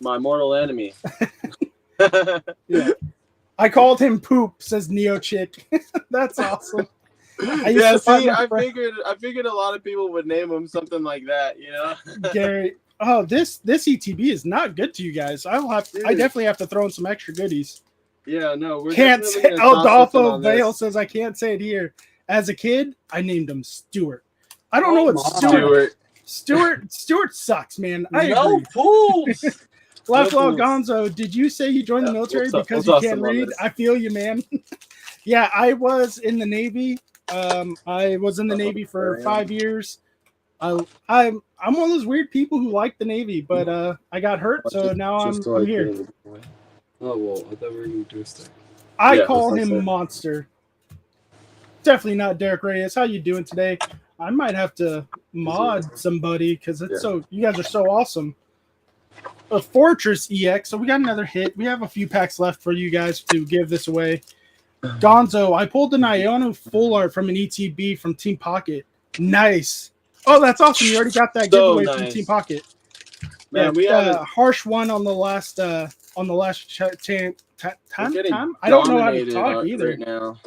mortal enemy. Yeah. I called him Poop, says Neo Chick. That's awesome. I figured a lot of people would name him something like that, you know. Gary. Oh, this ETB is not good to you guys. I definitely have to throw in some extra goodies. Yeah, no, we're can't say. Adolfo Vale says I can't say it here. As a kid, I named him Stuart. I don't know what Stuart sucks, man. I agree. Fools. Laflau Gonzo, did you say you joined the military because you can't read? I feel you, man. Yeah, I was in the Navy. I was in the Navy for 5 years. I'm one of those weird people who like the Navy, but I got hurt, so now I'm here. Oh, well, I thought we were going to do a thing. I call him Monster. Definitely not Derek Reyes. How you doing today? I might have to mod somebody because it's you guys are so awesome. A Fortress EX. So we got another hit. We have a few packs left for you guys to give this away. Gonzo, I pulled an Iono full art from an ETB from Team Pocket. Nice. Oh, that's awesome. You already got that giveaway from Team Pocket. Man, we had a harsh one on the last time. I don't know how to talk either. Right now.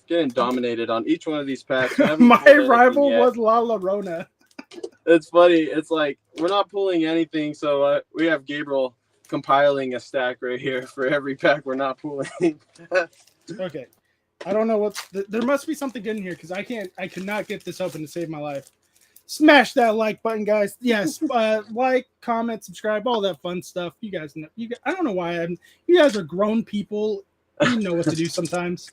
Getting dominated on each one of these packs. My rival was La Llorona. It's funny. It's like we're not pulling anything, so we have Gabriel compiling a stack right here for every pack we're not pulling. Okay, I don't know there must be something good in here because I could not get this open to save my life. Smash that like button, guys. Yes, like, comment, subscribe, all that fun stuff. You guys know. I don't know why you guys are grown people. You know what to do sometimes.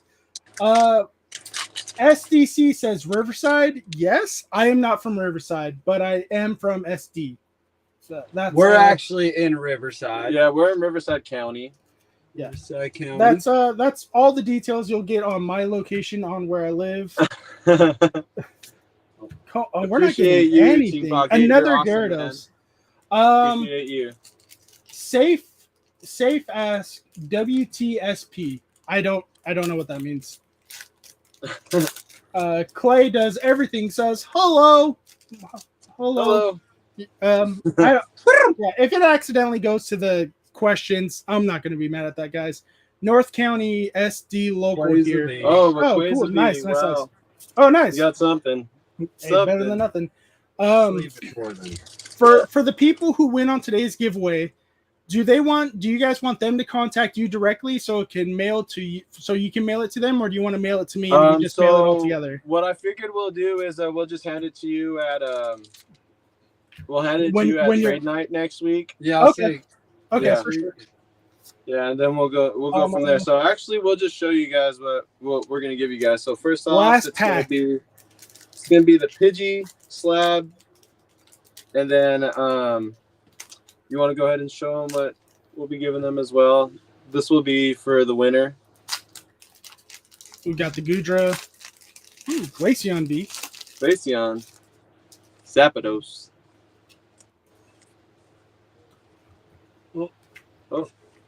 SDC says Riverside. Yes, I am not from Riverside, but I am from SD. So we're actually in Riverside. Yeah, we're in Riverside County. Yeah, Riverside County. That's all the details you'll get on my location on where I live. We're not getting anything. Another awesome, Gyarados. Appreciate you. Safe ask WTSP. I don't know what that means. Clay does everything. Says hello. If it accidentally goes to the questions, I'm not going to be mad at that, guys. North County SD local here. Cool. Nice. Wow. Oh, nice. You got something. Hey, better than nothing. For the people who win on today's giveaway, do you guys want them to contact you directly so it can mail to you, so you can mail it to them, or do you want to mail it to me and we just mail it all together? What I figured we'll do is we'll just hand it to you at trade night next week. Yeah. Okay, yeah. for sure. Yeah, and then we'll go from there. So actually, we'll just show you guys what we're gonna give you guys. So first off, it's gonna be the Pidgey slab, and then you want to go ahead and show them what we'll be giving them as well. This will be for the winner. We got the Goodra, Glaceon V, Glaceon, Zapdos.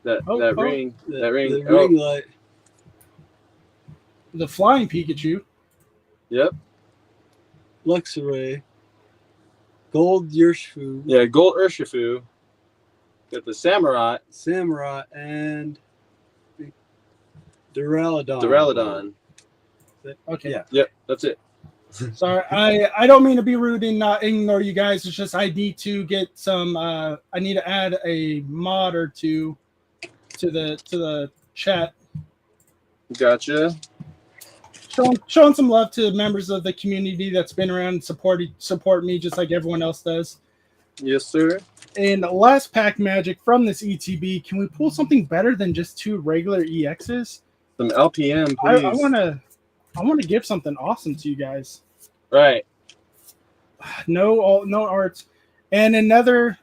That ring. The ring light. The flying Pikachu. Yep. Luxray. Gold Urshifu. Yeah, Gold Urshifu. Got the Samurai, and Duraludon. Okay. Yeah. Yep, that's it. Sorry, I don't mean to be rude and not ignore you guys. It's just I need to get some. I need to add a mod or two to the chat. Gotcha. Showing some love to members of the community that's been around and support me just like everyone else does. Yes, sir. And last pack magic from this ETB. Can we pull something better than just 2 regular EXs? Some LPM, please. I want to give something awesome to you guys. Right. No arts, and another,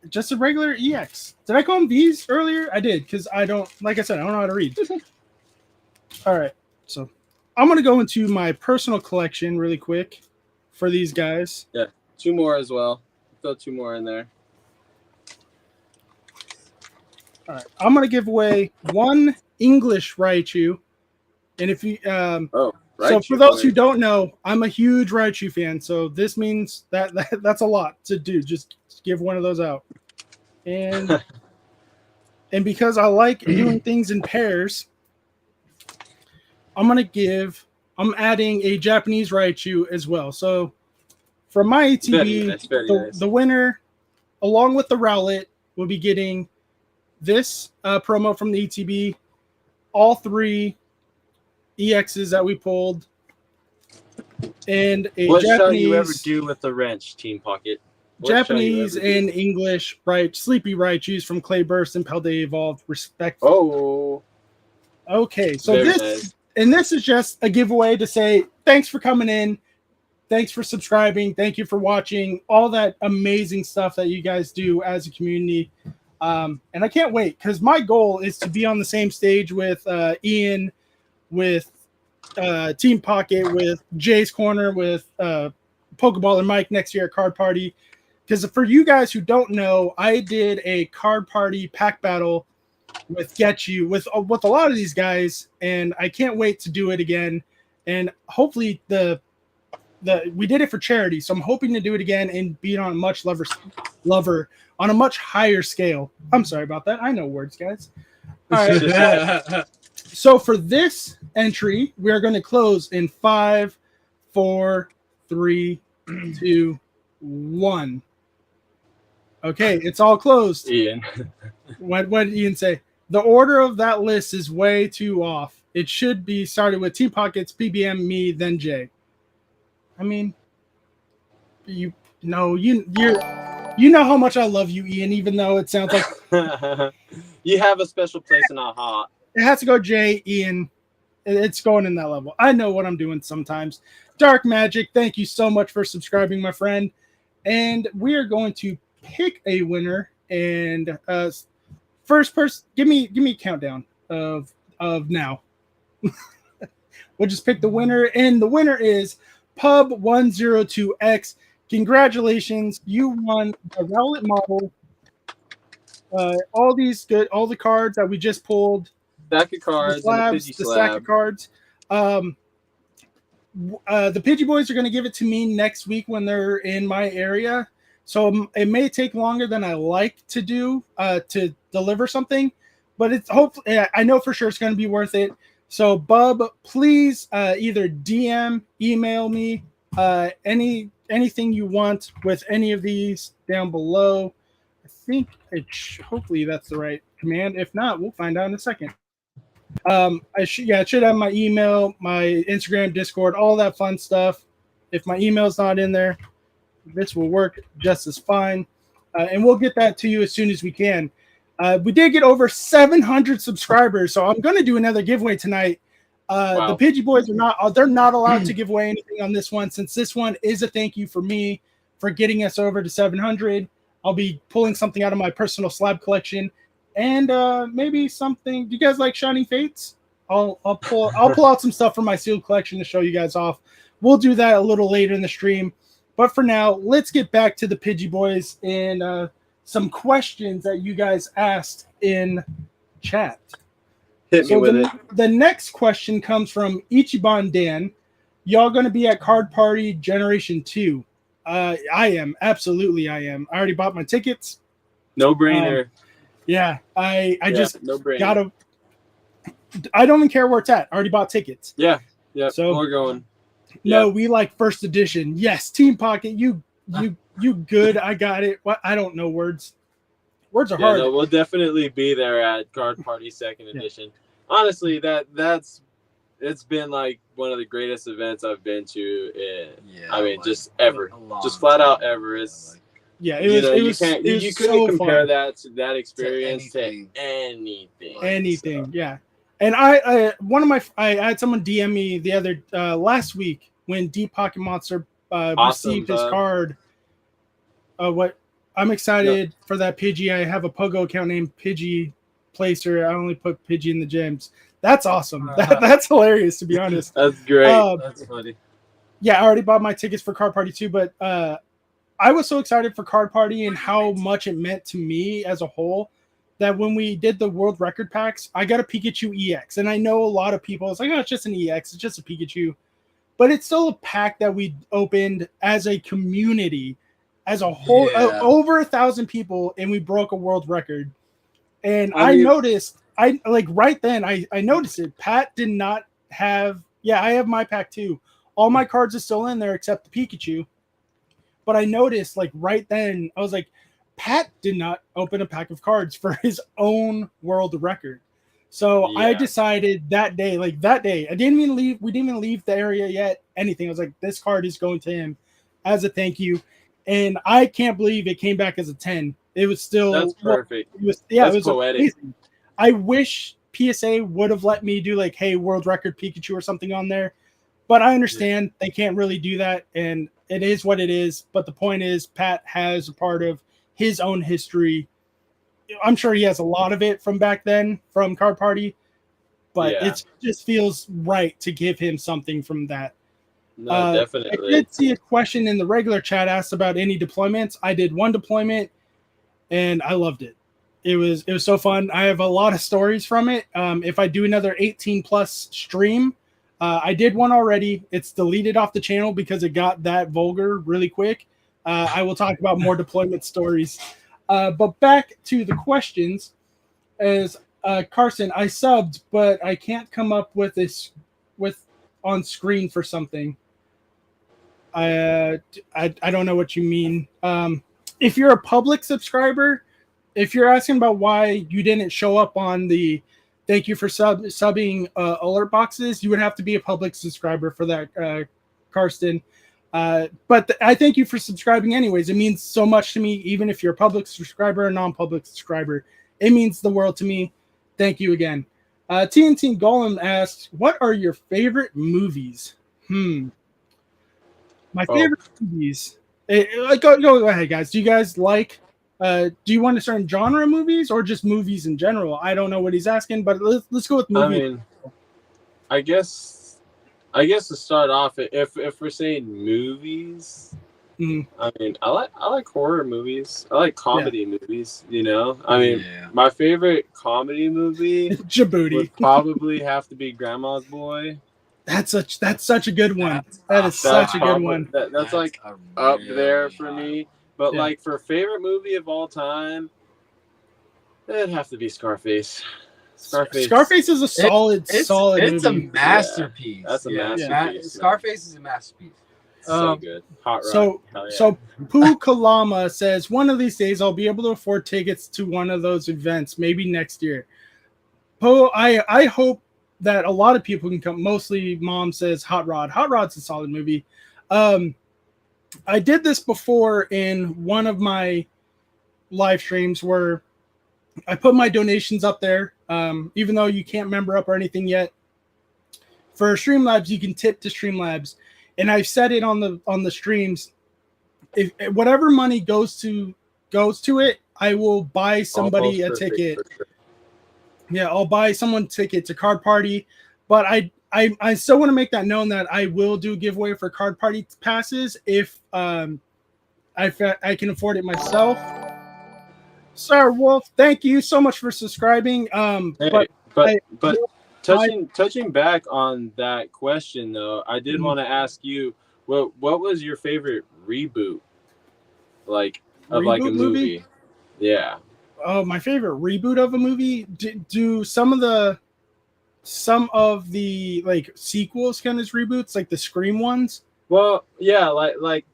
just a regular EX. Did I call them V's earlier? I did, because I don't, like I said, I don't know how to read. All right, so I'm gonna go into my personal collection really quick for these guys. Yeah, 2 more as well. Throw 2 more in there. All right, I'm gonna give away 1 English Raichu, and if you so for those who don't know, I'm a huge Raichu fan, so this means that's a lot to do. Just give one of those out, and because I like doing things in pairs, I'm adding a Japanese Raichu as well. So for my ATV, the winner, along with the Rowlet, will be getting this promo from the ETB, all 3 EXs that we pulled, and a what Japanese. What shall you ever do with the wrench, Team Pocket? Japanese and English Sleepy Raichus from Clayburst and Paldea Evolved, respect. Oh. Okay, so nice. This is just a giveaway to say thanks for coming in, thanks for subscribing, thank you for watching all that amazing stuff that you guys do as a community. And I can't wait, because my goal is to be on the same stage with Ian, with Team Pocket, with Jay's Corner, with Pokeball and Mike next year at Card Party. Because for you guys who don't know, I did a Card Party pack battle with Get You with a lot of these guys, and I can't wait to do it again. And hopefully we did it for charity, so I'm hoping to do it again and be on a much on a much higher scale. I'm sorry about that. I know words, guys. All right. So for this entry, we are going to close in 5, 4, 3, 2, 1. Okay, it's all closed. Ian. What did Ian say? The order of that list is way too off. It should be started with Team Pockets, BBM, me, then Jay. I mean, you know you know how much I love you, Ian. Even though it sounds like you have a special place in our heart. It has to go Jay, Ian. It's going in that level. I know what I'm doing sometimes. Dark Magic, thank you so much for subscribing, my friend. And we are going to pick a winner. And first person, give me a countdown of now. We'll just pick the winner, and the winner is Pub102X. Congratulations, you won the Rowlet model. All the cards that we just pulled. Stack of cards, the stack of cards. The Pidgey Boyz are going to give it to me next week when they're in my area. So it may take longer than I like to do to deliver something, but it's hopefully I know for sure it's going to be worth it. So Bub, please either DM, email me, anything you want with any of these down below. I think hopefully that's the right command. If not, we'll find out in a second. I should have my email, my Instagram, Discord, all that fun stuff. If my email's not in there, this will work just as fine. And we'll get that to you as soon as we can. We did get over 700 subscribers, so I'm going to do another giveaway tonight. Wow. The Pidgey Boyz they're not allowed to give away anything on this one, since this one is a thank you for me for getting us over to 700. I'll be pulling something out of my personal slab collection. And maybe something. Do you guys like Shining Fates? I'll pull out some stuff from my sealed collection to show you guys off. We'll do that a little later in the stream. But for now, let's get back to the Pidgey Boyz and some questions that you guys asked in chat. Hit me with it. The next question comes from Ichiban Dan. Y'all going to be at Card Party Generation 2? I am. Absolutely, I am. I already bought my tickets. No brainer. Yeah, I just no brainer. gotta. I don't even care where it's at. I already bought tickets. Yeah. So we're going. No, we like first edition. Yes, Team Pocket. You good? I got it. What? I don't know words. Words are hard. No, we'll definitely be there at Card Party Second Edition. Honestly, it's been like one of the greatest events I've been to. I mean, just ever, just flat out ever. It's you couldn't compare that to that experience to anything. Anything, so. Yeah. And I had someone DM me the other last week when Deep Pocket Monster received his card. What I'm excited for that Pidgey. I have a Pogo account named Pidgey Placer. I only put Pidgey in the gems. That's awesome. That's hilarious, to be honest. That's great. That's funny. Yeah, I already bought my tickets for Card Party too, but I was so excited for Card Party and how much it meant to me as a whole that when we did the world record packs, I got a Pikachu EX. And I know a lot of people, it's like, oh, it's just an EX. It's just a Pikachu. But it's still a pack that we opened as a community, as a whole, over 1,000 people, and we broke a world record. And I noticed, right then, I noticed it. Pat did not have, I have my pack too. All my cards are still in there except the Pikachu. But I noticed, right then, I was like, Pat did not open a pack of cards for his own world record. So I decided that day, we didn't even leave the area yet, anything. I was like, this card is going to him as a thank you. And I can't believe it came back as a 10. It was still. That's perfect. It was poetic. Amazing. I wish PSA would have let me do hey, world record Pikachu or something on there. But I understand they can't really do that. And it is what it is. But the point is, Pat has a part of his own history. I'm sure he has a lot of it from back then, from Card Party, but it just feels right to give him something from that. No, definitely. I did see a question in the regular chat asked about any deployments. I did one deployment, and I loved it. It was so fun. I have a lot of stories from it. If I do another 18+ stream, I did one already. It's deleted off the channel because it got that vulgar really quick. I will talk about more deployment stories. But back to the questions, as Carson, I subbed, but I can't come up with this on screen for something. I don't know what you mean. If you're a public subscriber, if you're asking about why you didn't show up on the thank you for subbing alert boxes, you would have to be a public subscriber for that, Karsten. But I thank you for subscribing anyways. It means so much to me, even if you're a public subscriber or non-public subscriber. It means the world to me. Thank you again. TNT Golem asks, what are your favorite movies? My favorite movies. Go ahead, guys. Do you guys like, do you want a certain genre of movies or just movies in general? I don't know what he's asking, but let's go with movies. I mean, I guess to start off, if we're saying movies, I mean, I like horror movies. I like comedy movies. You know, I mean, my favorite comedy movie Djibouti would probably have to be Grandma's Boy. That's such a good one. That's such a good one. That's like up there for me. But like for favorite movie of all time, it'd have to be Scarface. Scarface is a solid movie. It's a masterpiece. That's a masterpiece. Scarface is a masterpiece. So good. Hot rod. So Pooh Kalama says, one of these days I'll be able to afford tickets to one of those events, maybe next year. Pooh, I hope that a lot of people can come. Mostly Mom says Hot Rod. Hot Rod's a solid movie. I did this before in one of my live streams where I put my donations up there, even though you can't member up or anything yet. For Streamlabs, you can tip to Streamlabs, and I've said it on the streams. If whatever money goes to it, I will buy somebody a ticket. Sure. Yeah, I'll buy someone a ticket to Card Party, but I still want to make that known that I will do a giveaway for Card Party passes if I can afford it myself. Sir Wolf, thank you so much for subscribing. But touching back on that question though, I did want to ask you, what was your favorite reboot, like of like a movie? Yeah. Oh, my favorite reboot of a movie. Do some of the like sequels kind of reboots, like the Scream ones? Well, yeah, like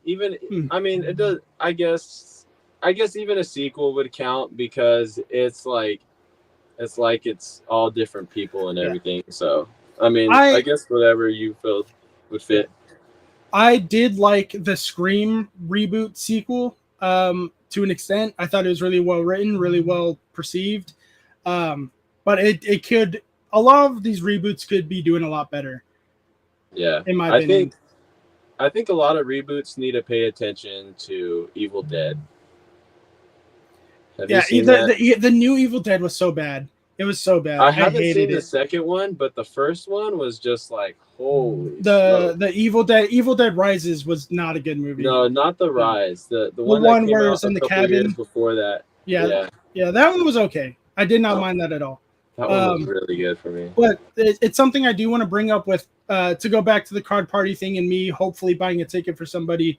even I mean it does. I guess even a sequel would count because it's all different people and everything. So I mean, I guess whatever you feel would fit. I did like the Scream reboot sequel to an extent. I thought it was really well written, really well perceived. But it could, a lot of these reboots could be doing a lot better. Yeah, in my opinion. I think a lot of reboots need to pay attention to Evil Dead. Have you seen that? The new Evil Dead was so bad. It was so bad. I haven't seen the second one, but the first one was just like holy. The Evil Dead Rises was not a good movie. No, not the Rise. The one that came where it out was in a the couple cabin years before that. Yeah, that one was okay. I did not mind that at all. That one was really good for me. But it's something I do want to bring up with to go back to the Card Party thing and me hopefully buying a ticket for somebody.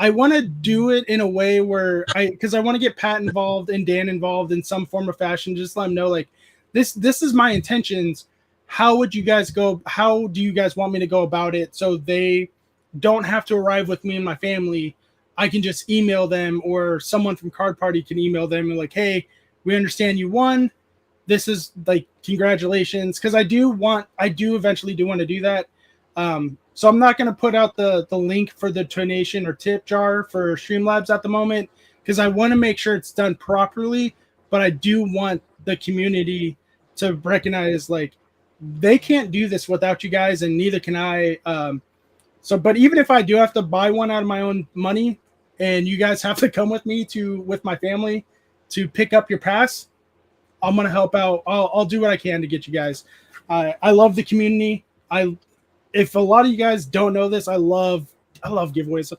I want to do it in a way where because I want to get Pat involved and Dan involved in some form or fashion. Just let them know, like, this is my intentions. How would you guys go? How do you guys want me to go about it so they don't have to arrive with me and my family? I can just email them, or someone from Card Party can email them and like, hey, we understand you won. This is like, congratulations. Because I do eventually want to do that. So I'm not going to put out the link for the donation or tip jar for Streamlabs at the moment, because I want to make sure it's done properly. But I do want the community to recognize, like, they can't do this without you guys, and neither can I. But even if I do have to buy one out of my own money, and you guys have to come with me with my family to pick up your pass, I'm gonna help out. I'll do what I can to get you guys. I love the community. If a lot of you guys don't know this, I love giveaways.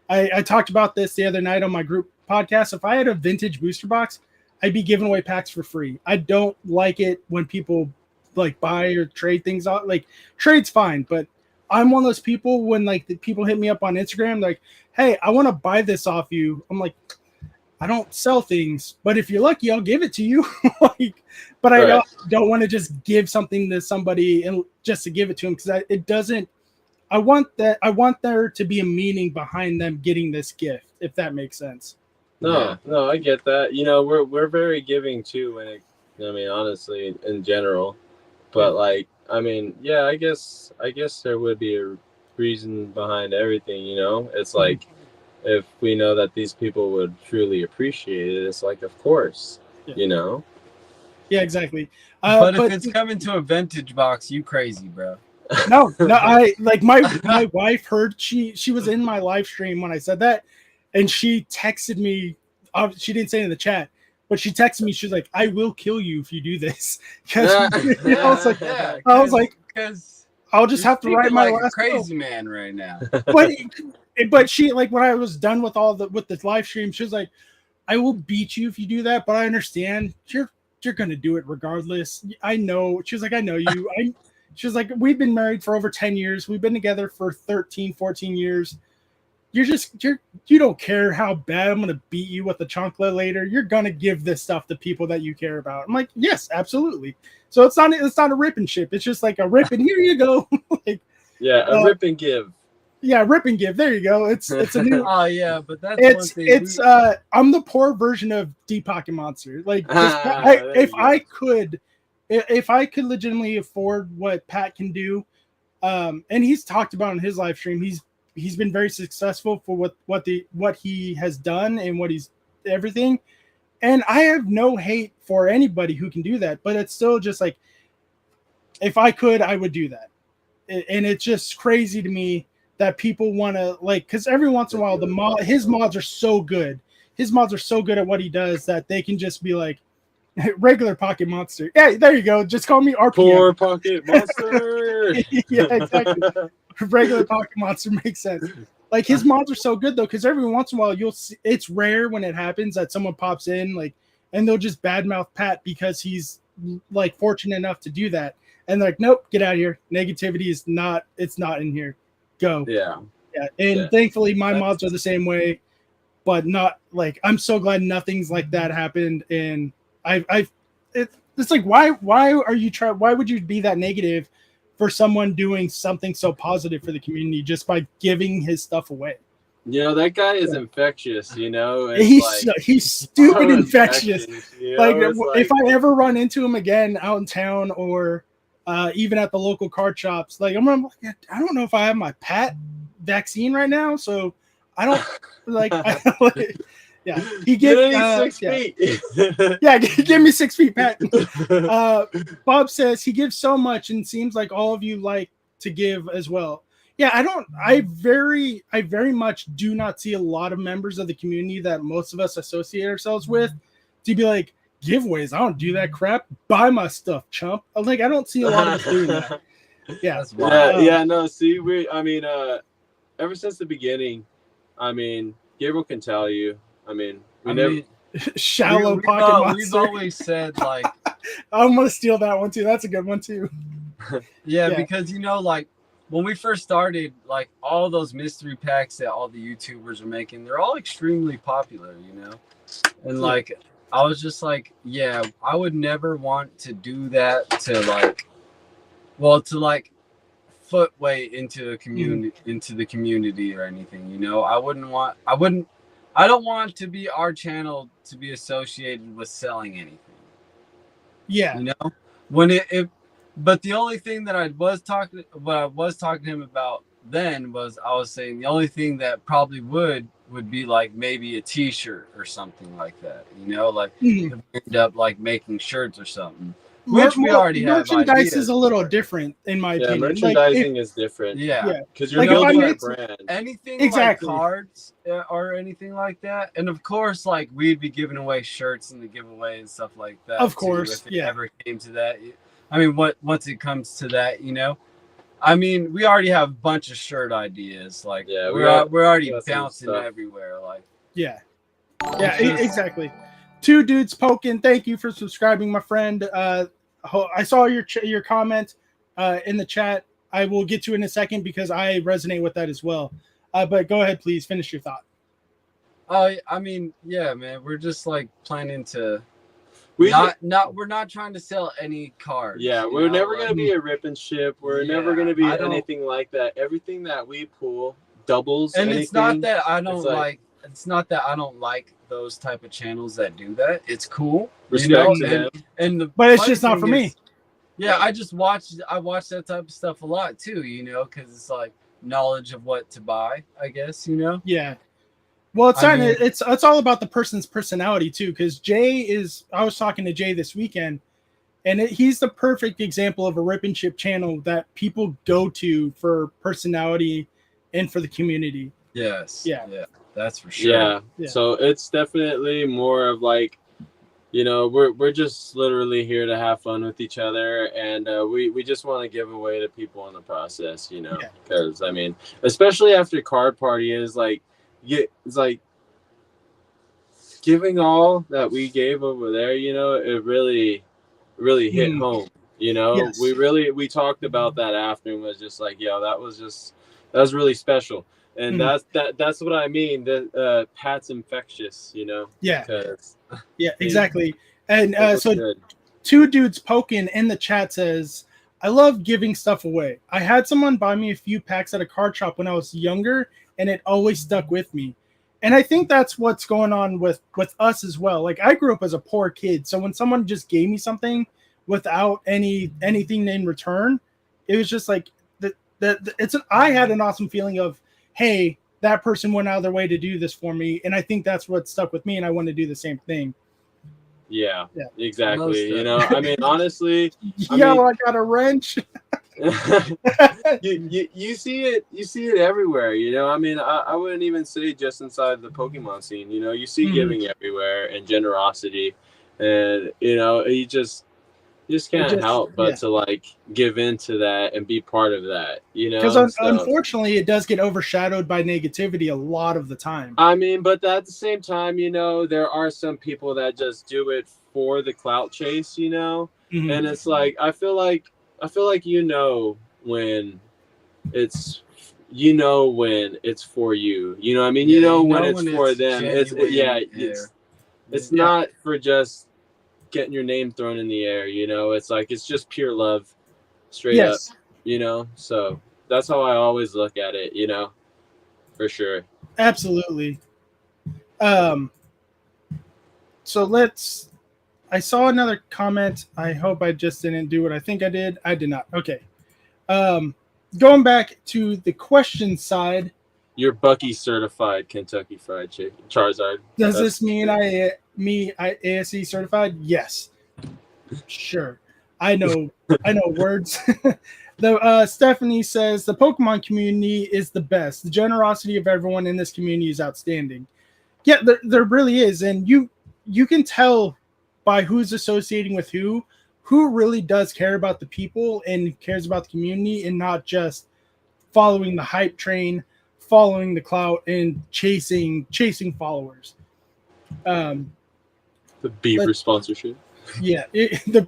I talked about this the other night on my group podcast. If I had a vintage booster box, I'd be giving away packs for free. I don't like it when people like buy or trade things out. Like, trade's fine, but I'm one of those people when like the people hit me up on Instagram like, hey, I want to buy this off you. I'm like, I don't sell things, but if you're lucky, I'll give it to you. But I don't want to just give something to somebody and just to give it to them, because it doesn't. I want there to be a meaning behind them getting this gift, if that makes sense. No, I get that. You know, we're very giving too honestly, in general. But like, I mean, yeah, I guess there would be reason behind everything, you know? It's like, if we know that these people would truly appreciate it, it's like, of course, you know? Yeah, exactly. But if it's coming to a vintage box, you crazy, bro. No, I like my wife heard she was in my live stream when I said that, and she texted me. She didn't say it in the chat, but she texted me. She's like, "I will kill you if you do this." Because I was like, because I'll just have to write my last crazy man right now. But she, like, when I was done with the live stream, she was like, "I will beat you if you do that, but I understand you're gonna do it regardless. I know." She was like, "I know you." She was like, "We've been married for over 10 years. We've been together for 13, 14 years. You don't care how bad I'm going to beat you with the chocolate later. You're going to give this stuff to people that you care about." I'm like, "Yes, absolutely." So it's not a rip and ship. It's just like a rip and here you go. Like, a rip and give. Yeah, rip and give. There you go. It's a new. Oh yeah, but that's one thing. It's I'm the poor version of Deep Pocket Monster. Like, if I could legitimately afford what Pat can do, and he's talked about in his live stream, he's been very successful for what he has done and what he's everything. And I have no hate for anybody who can do that, but it's still just like, if I could, I would do that. And it's just crazy to me that people want to, like, because every once in a while his mods are so good. His mods are so good at what he does that they can just be like, regular Pocket Monster. Yeah, there you go. Just call me RPM. Poor Pocket Monster. Yeah, exactly. Regular Pocket Monster makes sense. Like, his mods are so good though, because every once in a while you'll see, it's rare when it happens that someone pops in, like, and they'll just badmouth Pat because he's like fortunate enough to do that, and they're like, "Nope, get out of here. Negativity is not. It's not in here. Go." Yeah. And thankfully, my mods are the same way, but not like, I'm so glad nothing's like that happened. And it's like, why would you be that negative for someone doing something so positive for the community just by giving his stuff away? You know, that guy is infectious, you know? He's stupid infectious. You know, like, if I ever run into him again out in town or even at the local card shops, like, I'm like, I don't know if I have my Pat vaccine right now, so I don't like. Yeah, he gives 6 feet. Yeah, give me 6 feet, Pat. Bob says he gives so much, and seems like all of you like to give as well. Yeah, I very much do not see a lot of members of the community that most of us associate ourselves with to be like, giveaways. I don't do that crap. Buy my stuff, chump. Like, I don't see a lot of us doing that. Yeah, no. See, ever since the beginning, Gabriel can tell you. Shallow Pocket Monster. We've always said, like, I'm gonna steal that one too. That's a good one too. Yeah, because, you know, like, when we first started, like, all those mystery packs that all the YouTubers are making, they're all extremely popular, you know? And, like, I was just like, yeah, I would never want to do that to footway into a community, into the community or anything, you know? I don't want to be our channel to be associated with selling anything. Yeah. You know? But the only thing that I was talking to him about then was, I was saying the only thing that probably would be like maybe a t-shirt or something like that, you know, like end up like making shirts or something, which we already have. Merchandise is a little different in my opinion. Merchandising is different. Yeah, because you're building a brand. Anything like cards or anything like that, and of course, like, we'd be giving away shirts in the giveaway and stuff like that. Of course, if it ever came to that. Once it comes to that, you know, we already have a bunch of shirt ideas. Like, we're already bouncing everywhere. Like, exactly. Two Dudes Poking, thank you for subscribing, my friend. I saw your comment in the chat. I will get to in a second because I resonate with that as well. But go ahead, please finish your thought. Yeah, man, we're just like planning to. We're not trying to sell any cards. Yeah, we're never gonna be a rip and ship. We're never gonna be anything like that. Everything that we pull doubles. And it's not that I don't like. It's not that I don't like those type of channels that do that. It's cool, respect to them. But it's just not for me. Yeah, I watch that type of stuff a lot too. You know, because it's like, knowledge of what to buy, I guess, you know? Yeah. Well, I mean- it's all about the person's personality too. Because I was talking to Jay this weekend, and he's the perfect example of a rip and chip channel that people go to for personality and for the community. Yes. Yeah. Yeah. That's for sure. Yeah. Yeah. So it's definitely more of like, you know, we're just literally here to have fun with each other, and we just want to give away to people in the process, you know, because I mean, especially after card party is like, it's like giving all that we gave over there, you know, it really hit home, you know. Yes. We talked about that after and was just like, yo, that was really special. And that's what I mean. The Pat's infectious, you know. Yeah. 'Cause Yeah, exactly. And so good. Two Dudes Poking in the chat says, I love giving stuff away. I had someone buy me a few packs at a card shop when I was younger, and it always stuck with me. And I think that's what's going on with us as well. Like, I grew up as a poor kid, so when someone just gave me something without anything in return, it was just like I had an awesome feeling of, hey, that person went out of their way to do this for me, and I think that's what stuck with me, and I want to do the same thing. Yeah, Yeah. exactly. You know, I mean, honestly, I got a wrench. you see it everywhere, you know. I mean, I wouldn't even say just inside the Pokemon scene, you know. You see giving everywhere and generosity, and you know, you just can't help but to like give into that and be part of that, you know. Because unfortunately, it does get overshadowed by negativity a lot of the time. I mean, but at the same time, you know, there are some people that just do it for the clout chase, you know. And it's like I feel like you know when it's for you. You know what I mean? You know when it's for them. It's not for just getting your name thrown in the air, you know. It's like it's just pure love, straight up, you know. So that's how I always look at it, you know, for sure. Absolutely. So I saw another comment. I hope I just didn't do what I think I did. I did not. Okay. Going back to the question side. You're Bucky certified Kentucky Fried Chicken Charizard. Does this mean I ASE certified? Yes. Sure. I know words. Stephanie says the Pokemon community is the best. The generosity of everyone in this community is outstanding. Yeah, there really is, and you can tell by who's associating with who really does care about the people and cares about the community, and not just following the hype train, following the clout, and chasing followers. The Beaver sponsorship. Yeah. Did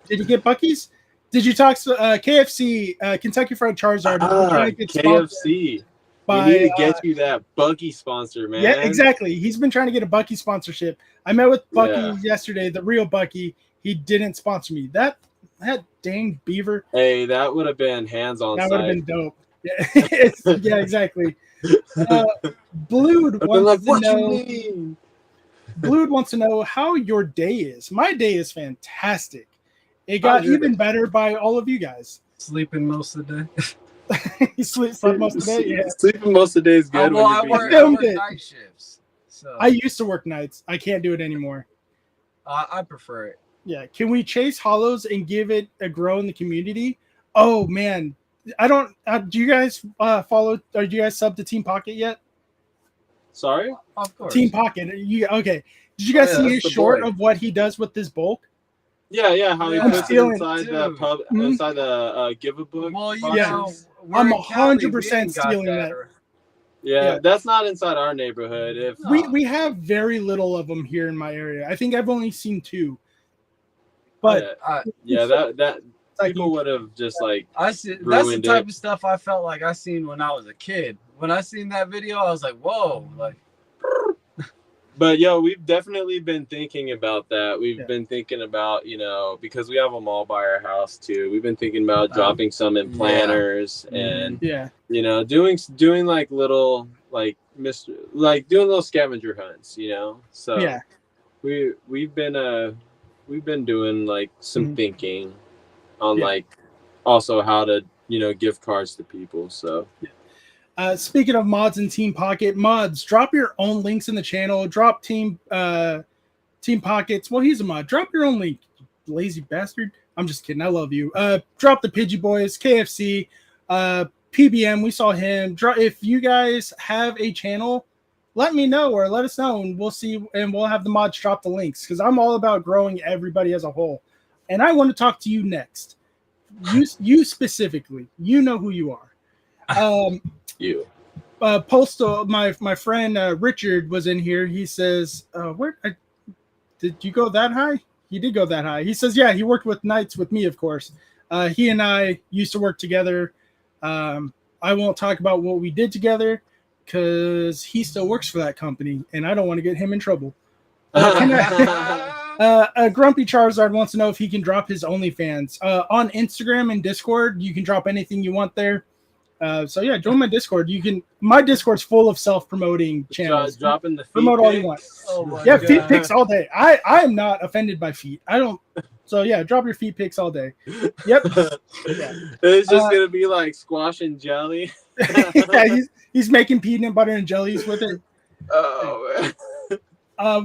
you get Bucky's? Did you talk to KFC, Kentucky Fried Charizard? KFC. We need to get you that Bucky sponsor, man. Yeah, exactly. He's been trying to get a Bucky sponsorship. I met with Bucky yesterday, the real Bucky. He didn't sponsor me. That dang beaver. Hey, that would have been hands-on. That would have been dope. Yeah, yeah, exactly. Blued wants to know how your day is. My day is fantastic. It got even better by all of you guys. Sleeping most of the day. You slept most of the day. Yeah. Sleeping most of the day is good. I work night shifts. So I used to work nights. I can't do it anymore. I prefer it. Yeah. Can we chase hollows and give it a grow in the community? Oh man, I don't. Do you guys follow? Or do you guys sub to Team Pocket yet? Sorry, of course. Team Pocket. Okay. Did you guys see his short of what he does with this bulk? Yeah. How he puts it inside the pub, inside the give a book. Well, I'm 100% stealing that. Yeah, that's not inside our neighborhood. If we have very little of them here in my area. I think I've only seen 2. But that people would have just like that's the type of stuff I felt like I seen when I was a kid. When I seen that video, I was like, whoa, like. But we've definitely been thinking about that. We've been thinking about, you know, because we have them all by our house too. We've been thinking about dropping some in planners and you know, doing like little like doing little scavenger hunts, you know. So we've been doing like some thinking on like also how to gift cards to people. So. Speaking of mods and Team Pocket, mods, drop your own links in the channel. Drop Team Pockets. Well, he's a mod. Drop your own link, you lazy bastard. I'm just kidding. I love you. Drop the Pidgey Boyz, KFC, PBM. We saw him. If you guys have a channel, let me know or let us know, and we'll see. And we'll have the mods drop the links because I'm all about growing everybody as a whole. And I want to talk to you next. You specifically. You know who you are. You. Postal, my friend Richard was in here. He says, did you go that high? He did go that high. He says, yeah, he worked with Knights with me, of course. He and I used to work together. I won't talk about what we did together because he still works for that company, and I don't want to get him in trouble. Grumpy Charizard wants to know if he can drop his OnlyFans. On Instagram and Discord, you can drop anything you want there. So yeah, join my Discord. My Discord's full of self-promoting channels. Dropping the feet promote all you want. Oh yeah, feet pics all day. I am not offended by feet. I don't. So yeah, drop your feet pics all day. Yep. Yeah. It's just gonna be like squash and jelly. Yeah, he's making peanut butter and jellies with it. Oh.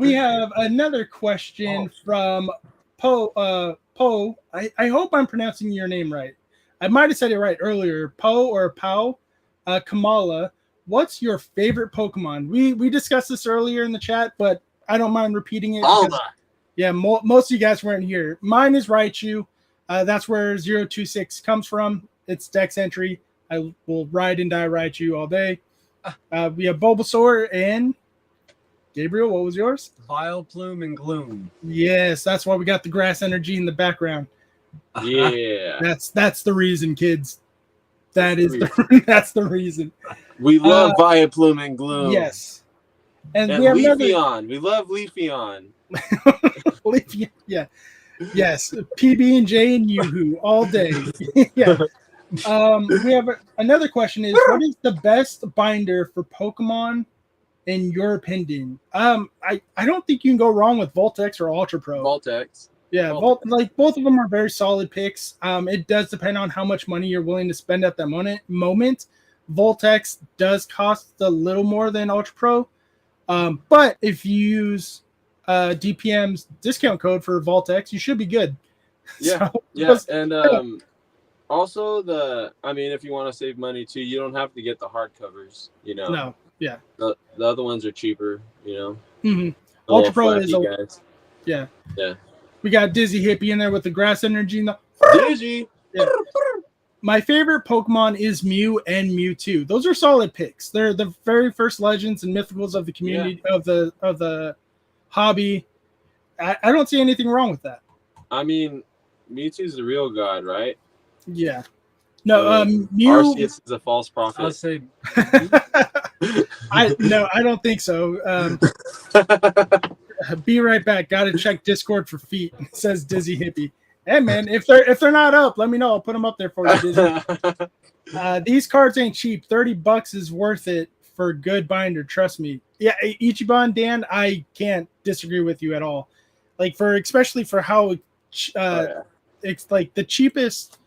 We have another question from Poe. Poe. I hope I'm pronouncing your name right. I might have said it right earlier. Poe or Pau, Kamala. What's your favorite Pokemon? We discussed this earlier in the chat, but I don't mind repeating it. Because, yeah, most of you guys weren't here. Mine is Raichu. That's where 026 comes from. It's Dex entry. I will ride and die Raichu all day. We have Bulbasaur and Gabriel. What was yours? Vileplume and Gloom. Yes, that's why we got the grass energy in the background. Yeah, that's the reason, kids. That's the reason. We love Vileplume and Gloom. Yes, and we have Leafeon. We love Leafeon. Leafeon. Yeah, yes. PB and J and Yoo-hoo all day. Yeah. We have another question: what is the best binder for Pokemon in your opinion? I don't think you can go wrong with Voltex or Ultra Pro. Voltex. Yeah, both of them are very solid picks. It does depend on how much money you're willing to spend at that moment. Voltex does cost a little more than Ultra Pro, but if you use DPM's discount code for Voltex, you should be good. Yeah, so, yeah, and also if you want to save money too, you don't have to get the hardcovers. No, yeah, the other ones are cheaper. Mm-hmm. Ultra Pro is guys. Yeah. We got Dizzy Hippie in there with the grass energy. Dizzy. Yeah. My favorite Pokemon is Mew and Mewtwo. Those are solid picks. They're the very first legends and mythicals of the community of the hobby. I don't see anything wrong with that. I mean, Mewtwo's the real god, right? Yeah. No, Mew. Arceus is a false prophet. I'll say. I don't think so. Be right back. Got to check Discord for feet. Says Dizzy Hippie. Hey man, if they're not up, let me know. I'll put them up there for you, Dizzy. These cards ain't cheap. $30 is worth it for a good binder. Trust me. Yeah, Ichiban Dan, I can't disagree with you at all. Like especially for how it's like the cheapest.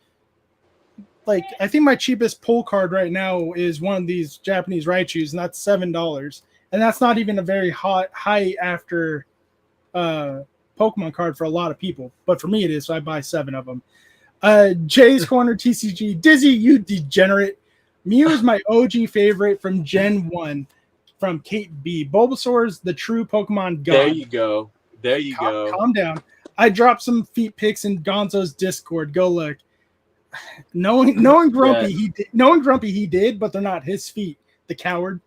Like I think my cheapest pull card right now is one of these Japanese Raichus, and that's $7. And that's not even a very high after Pokemon card for a lot of people. But for me it is, so I buy 7 of them. Jay's Corner TCG. Dizzy, you degenerate. Mew is my OG favorite from Gen 1 from Kate B. Bulbasaur is the true Pokemon god. There you go. Calm down. I dropped some feet pics in Gonzo's Discord. Go look. Knowing Grumpy, he did, but they're not his feet. The coward.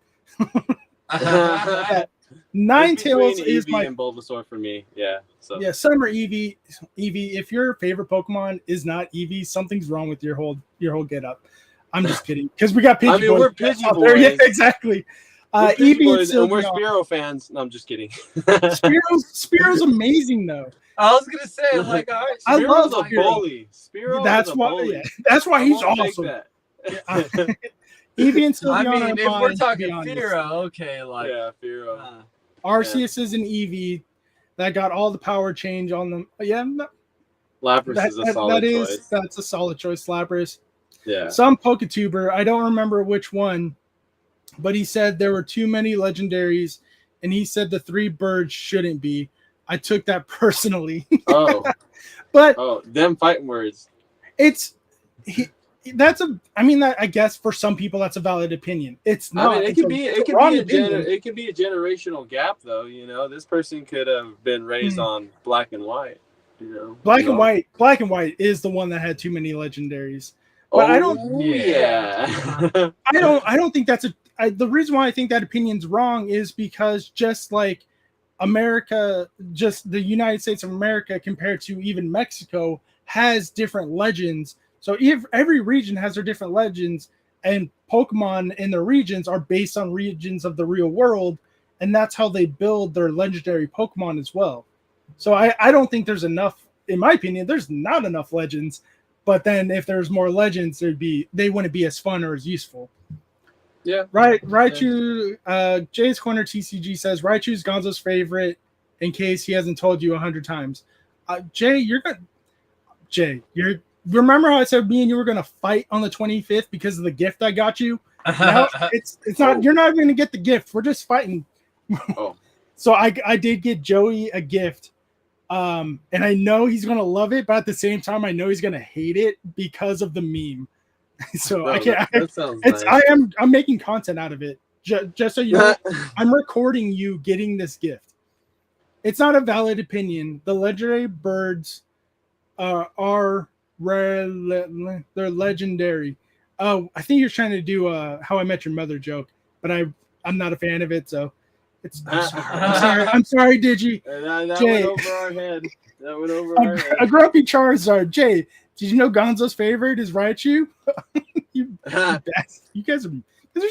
Ninetales is my and Bulbasaur for me. Yeah. So yeah, Summer Eevee. If your favorite Pokemon is not Eevee, something's wrong with your whole get up. I'm just kidding, because we got Pidgey Boyz. We're Pidgey Boyz. Yeah, exactly. Eevee and we're Spearow fans. No, I'm just kidding. Spearow's amazing though. I was gonna say, like, all right, I love a bully. Spearow that's is a why. bully. Yeah, that's why he's awesome. Eevee and Sylveon. I mean, if fine, we're talking Fearow, okay, like Fearow. Arceus is an Eevee that got all the power change on them. Yeah, Lapras is a solid choice. That's a solid choice. Lapras. Yeah. Some PokeTuber, I don't remember which one, but he said there were too many legendaries, and he said the 3 birds shouldn't be. I took that personally. Oh. But them fighting words. It's I guess for some people that's a valid opinion. It's not. I mean, it could be a generational gap, though. You know, this person could have been raised on black and white. You know, Black and white is the one that had too many legendaries. But I don't. I don't think that's the reason why I think that opinion's wrong is because just like America, just the United States of America compared to even Mexico has different legends. So if every region has their different legends, and Pokemon in their regions are based on regions of the real world, and that's how they build their legendary Pokemon as well. So I don't think there's enough, in my opinion, there's not enough legends. But then if there's more legends, they wouldn't be as fun or as useful. Yeah. Raichu, Jay's Corner TCG says Raichu's Gonzo's favorite in case he hasn't told you 100 times. Jay, remember how I said me and you were gonna fight on the 25th because of the gift I got you? Now it's not. You're not even gonna get the gift. We're just fighting. Oh. So I did get Joey a gift, and I know he's gonna love it, but at the same time, I know he's gonna hate it because of the meme. So I can't. That sounds nice. I'm making content out of it. Just so you know, I'm recording you getting this gift. It's not a valid opinion. The legendary birds are rare. They're legendary. Oh, I think you're trying to do a How I Met Your Mother joke, but I'm not a fan of it, so it's. I'm sorry, Digi. That Jay. went over our head. That went over our head. A grumpy Charizard. Jay, did you know Gonzo's favorite is Raichu? you guys are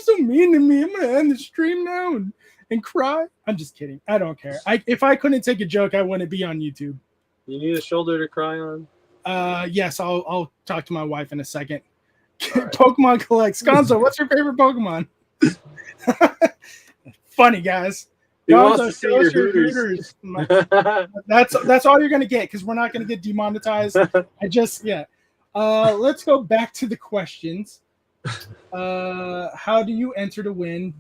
so mean to me. I'm gonna end the stream now and cry. I'm just kidding. I don't care. If I couldn't take a joke, I wouldn't be on YouTube. You need a shoulder to cry on? Yes, I'll talk to my wife in a second. Right. Pokemon collects. Gonzo, what's your favorite Pokemon? Funny, guys. He Gonzo, wants to see your Hooters. That's all you're gonna get because we're not gonna get demonetized. Let's go back to the questions. How do you enter to win?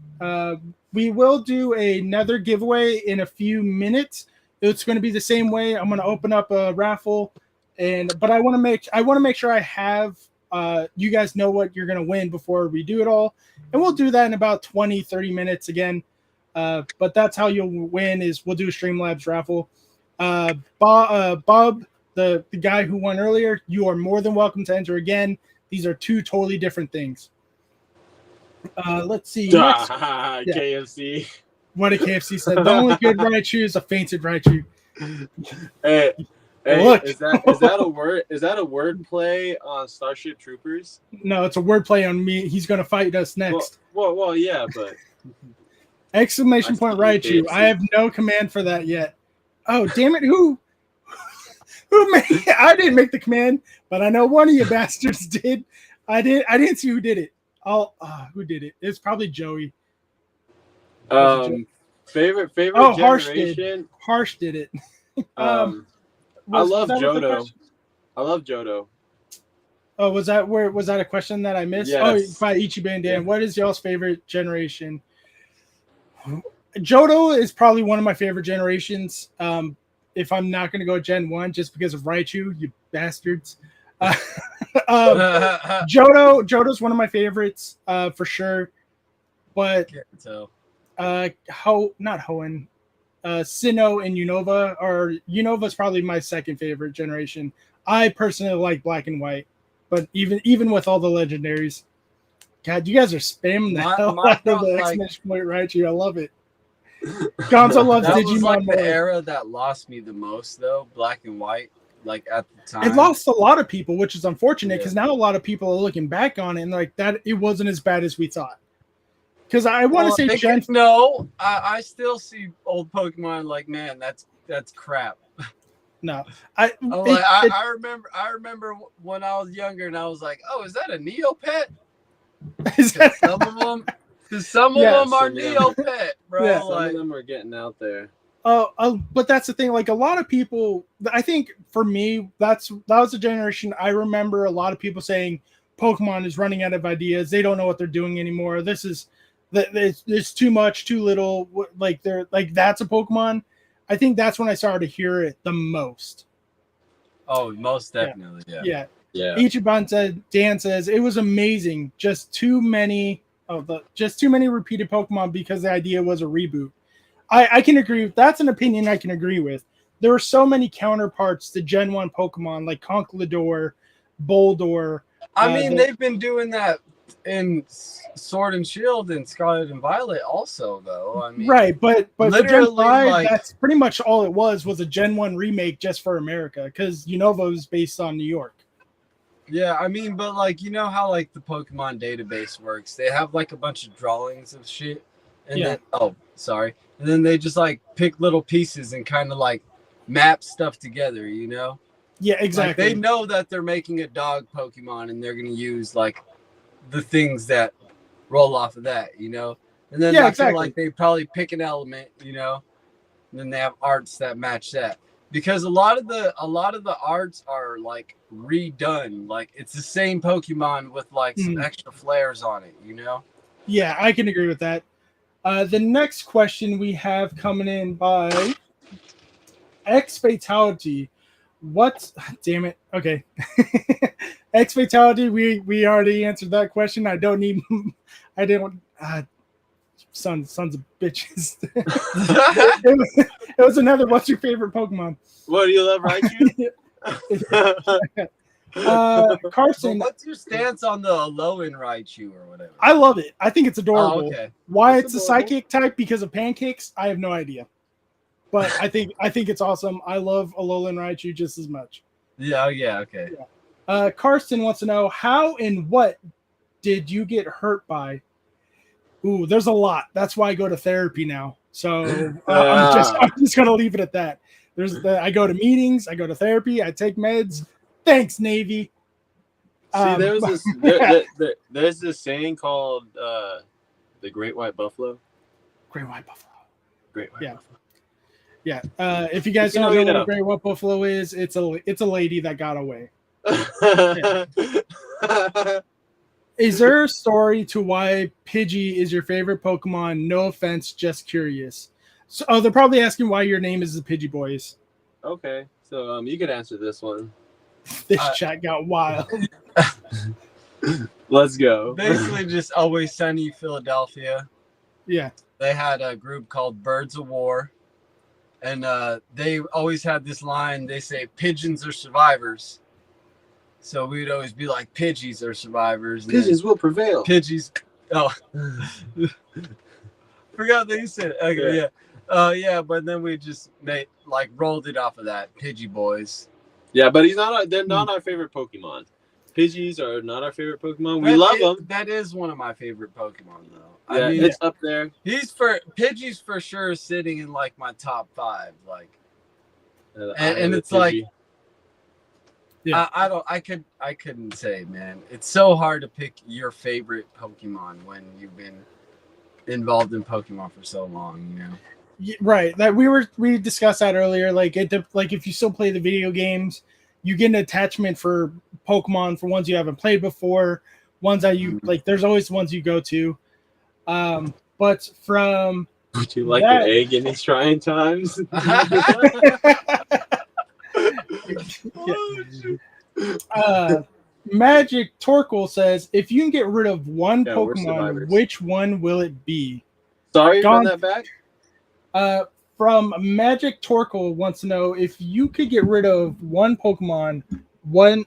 We will do another giveaway in a few minutes. It's going to be the same way. I'm going to open up a raffle, but I want to make sure I have you guys know what you're going to win before we do it all, and we'll do that in about 20-30 minutes again. But that's how you'll win. Is we'll do a Streamlabs raffle. Bob, the guy who won earlier, you are more than welcome to enter again. These are 2 totally different things. Let's see. KFC. What a KFC said. The only good Raichu is a fainted Raichu. Hey, look. Is that a word? Is that a word play on Starship Troopers? No, it's a word play on me. He's gonna fight us next. Well, yeah, but exclamation point Raichu. I have no command for that yet. Oh, damn it! Who made? I didn't make the command, but I know one of you bastards did. I didn't see who did it. Who did it? It's probably Joey. Favorite Oh, generation. Harsh did it. I love Johto. I love Johto. Oh, was that a question that I missed? Yes. Oh, by Ichiban Dan. What is y'all's favorite generation? Johto is probably one of my favorite generations. If I'm not going to go Gen 1 just because of Raichu, you bastards. Johto's one of my favorites for sure. But not Hoenn. Sinnoh and Unova's probably my second favorite generation. I personally like Black and White, but even with all the legendaries, God, you guys are spamming the hell out of the exclamation point Raichu. I love it. Gonzo loves that Digimon. Was like the era that lost me the most, though. Black and White, like at the time, it lost a lot of people, which is unfortunate because now a lot of people are looking back on it and like that it wasn't as bad as we thought. Because I want to say no, I still see old Pokemon like, man, that's crap. No, I remember when I was younger and I was like, oh, is that a Neopet? Some of them are Neopet, bro. Yeah, some of them are getting out there. But that's the thing. Like a lot of people, I think for me, that was a generation I remember. A lot of people saying Pokemon is running out of ideas. They don't know what they're doing anymore. There's too much, too little. Like they're like that's a Pokemon. I think that's when I started to hear it the most. Oh, most definitely, Yeah. Yeah. Ichiban Dan says it was amazing. Just too many repeated Pokemon because the idea was a reboot. I can agree. That's an opinion I can agree with. There were so many counterparts to Gen 1 Pokemon like Conkeldurr, Boldor. I mean, they've been doing that in Sword and Shield and Scarlet and Violet also, though. I mean, right, but for Gen 5, like, that's pretty much all it was a Gen 1 remake just for America because Unova was based on New York. Yeah, I mean, but like, you know how like the Pokemon database works? They have like a bunch of drawings of shit. And then they just like pick little pieces and kind of like map stuff together, you know? Yeah, exactly. Like, they know that they're making a dog Pokemon and they're going to use like the things that roll off of that, you know? And then I feel like they probably pick an element, you know? And then they have arts that match that. Because a lot of the arts are like redone. Like it's the same Pokemon with like some extra flares on it, you know? Yeah, I can agree with that. The next question we have coming in by X Fatality. Damn it. Okay. X Fatality, we already answered that question. I didn't sons of bitches. it was another what's your favorite Pokemon? What do you love, Raichu? Carson, what's your stance on the Alolan Raichu or whatever? I love it. I think it's adorable. Oh, okay. Why it's a psychic type because of pancakes, I have no idea. But I think it's awesome. I love Alolan Raichu just as much. Yeah, okay. Yeah. Karsten wants to know how and what did you get hurt by? Ooh, there's a lot. That's why I go to therapy now. So I'm just gonna leave it at that. I go to meetings, I go to therapy, I take meds. Thanks, Navy. See, there's this saying called the Great White Buffalo. Great White Buffalo. Great White Buffalo. Yeah. If you guys don't know what a Great White Buffalo is, it's a lady that got away. Is there a story to why Pidgey is your favorite Pokemon? No offense, just curious. So, they're probably asking why your name is the Pidgey Boyz. Okay, so you could answer this one. This chat got wild. Let's go. Basically, just Always Sunny Philadelphia. Yeah. They had a group called Birds of War. And they always had this line. They say, pigeons are survivors. So we'd always be like, Pidgeys are survivors. Pigeons will prevail. Pidgeys. Oh. Forgot that you said it. Okay, yeah. But then we just rolled it off of that. Pidgey Boyz. Yeah, but they're not our favorite Pokemon. Pidgeys are not our favorite Pokemon. We love them. That is one of my favorite Pokemon, though. Yeah, I mean, it's up there. Pidgey's for sure sitting in like my top 5. Like, and it's Pidgey. like, yeah, I couldn't say, man. It's so hard to pick your favorite Pokemon when you've been involved in Pokemon for so long, you know. Right. That we discussed that earlier. Like if you still play the video games, you get an attachment for Pokemon for ones you haven't played before, ones that you like. There's always ones you go to. But from would you like an egg in these trying times? Magic Torkoal says, if you can get rid of one Pokemon, which one will it be? Sorry, run that back. From Magic Torkoal wants to know, if you could get rid of one Pokemon, what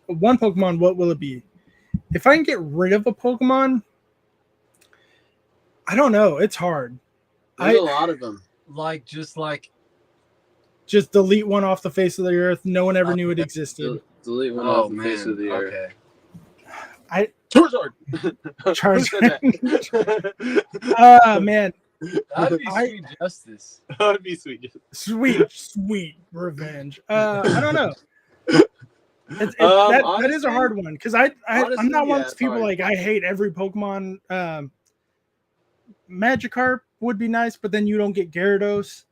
will it be? If I can get rid of a Pokemon, I don't know. It's hard. There's a lot of them. Just delete one off the face of the earth. No one ever knew it existed. Delete one off the face of the earth. Okay. Charizard. Man. That'd be sweet justice. That would be sweet justice. Sweet revenge. I don't know. That is a hard one because I'm not one of those people like I hate every Pokemon. Magikarp would be nice, but then you don't get Gyarados.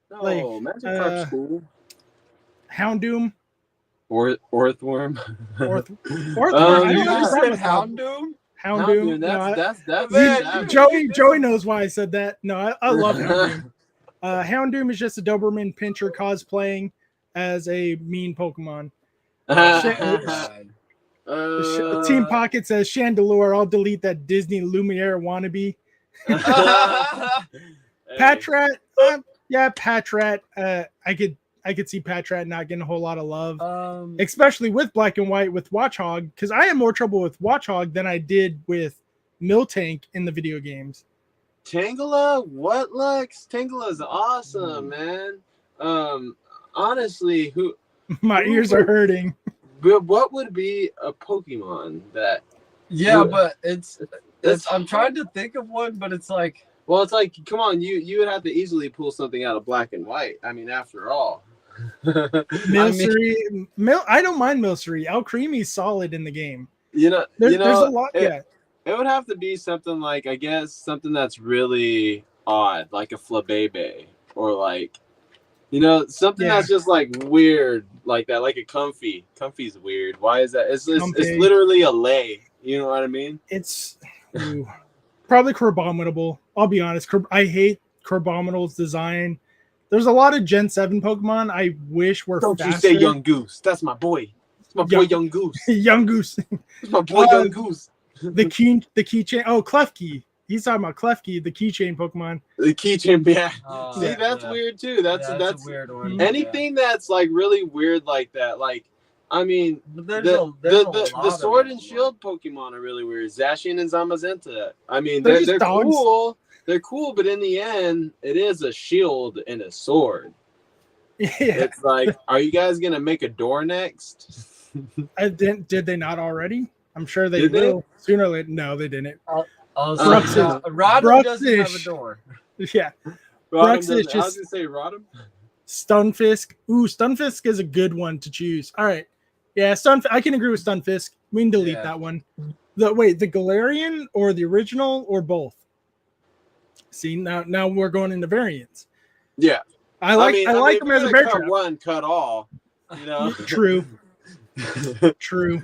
No, Magikarp's cool. Houndoom. Orthworm. Orthworm. I You don't just know said that Houndoom? Houndoom. That's Man, Joey knows why I said that. No, I love Houndoom. Houndoom is just a Doberman Pinscher cosplaying as a mean Pokemon. Team Pocket says Chandelure. I'll delete that Disney Lumiere wannabe. Patrat, Patrat. I could see Patrat not getting a whole lot of love, especially with Black and White with Watchog, because I had more trouble with Watchog than I did with Miltank in the video games. Tangela, what Lex? Tangela is awesome, man. Honestly, My ears are hurting. But what would be a Pokemon that? Yeah, but it's I'm trying to think of one, but it's like. Well, it's like, come on, you would have to easily pull something out of Black and White. I mean, after all. Milcery, I don't mind Milcery. Alcremie's solid in the game. There's a lot. It would have to be something like, I guess, something that's really odd, like a Flabébé, or like, something that's just like weird, like that, like a Comfey. Comfey's weird. Why is that? It's literally a lay. You know what I mean? It's probably Crabominable. I'll be honest. I hate Crabominable's design. There's a lot of Gen 7 Pokemon I wish were faster. Don't you say Young Goose. That's my boy. It's my boy Young Goose. Young Goose. It's my boy Young Goose. The keychain. Oh, Klefki. He's talking about Klefki, the keychain Pokemon. The keychain, yeah. See, that's weird too. That's a weird one. Anything that's like really weird like that. Like, I mean, the Sword and Shield Pokemon are really weird. Zacian and Zamazenta. I mean, they're cool. They're cool, but in the end, it is a shield and a sword. Yeah. It's like, are you guys gonna make a door next? Did they not already? I'm sure they will. Sooner or later. No, they didn't. Rodham doesn't have a door. Yeah. I was gonna say Rodham. Stunfisk. Ooh, Stunfisk is a good one to choose. All right. Yeah, I can agree with Stunfisk. We can delete that one. The Galarian or the original or both? See, now we're going into variants. Yeah. I like them as a bear trap. Cut one, cut all. True. True.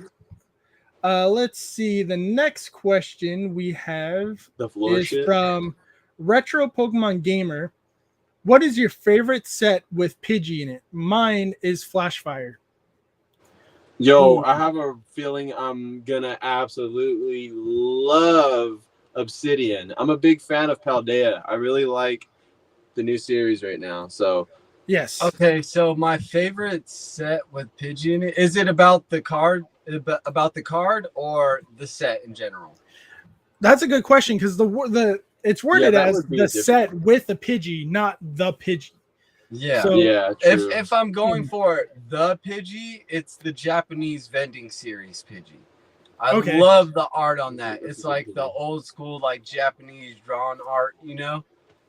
Let's see. The next question we have is from Retro Pokemon Gamer. What is your favorite set with Pidgey in it? Mine is Flashfire. Yo, I have a feeling I'm gonna absolutely love Obsidian. I'm a big fan of Paldea. I really like the new series right now. So yes. Okay, so my favorite set with Pidgey in it, is it about the card or the set in general? That's a good question because it's worded as the set with the Pidgey, not the Pidgey. Yeah. So, true. If I'm going for the Pidgey, it's the Japanese vending series Pidgey. I love the art on that. It's like the old school, like Japanese drawn art, and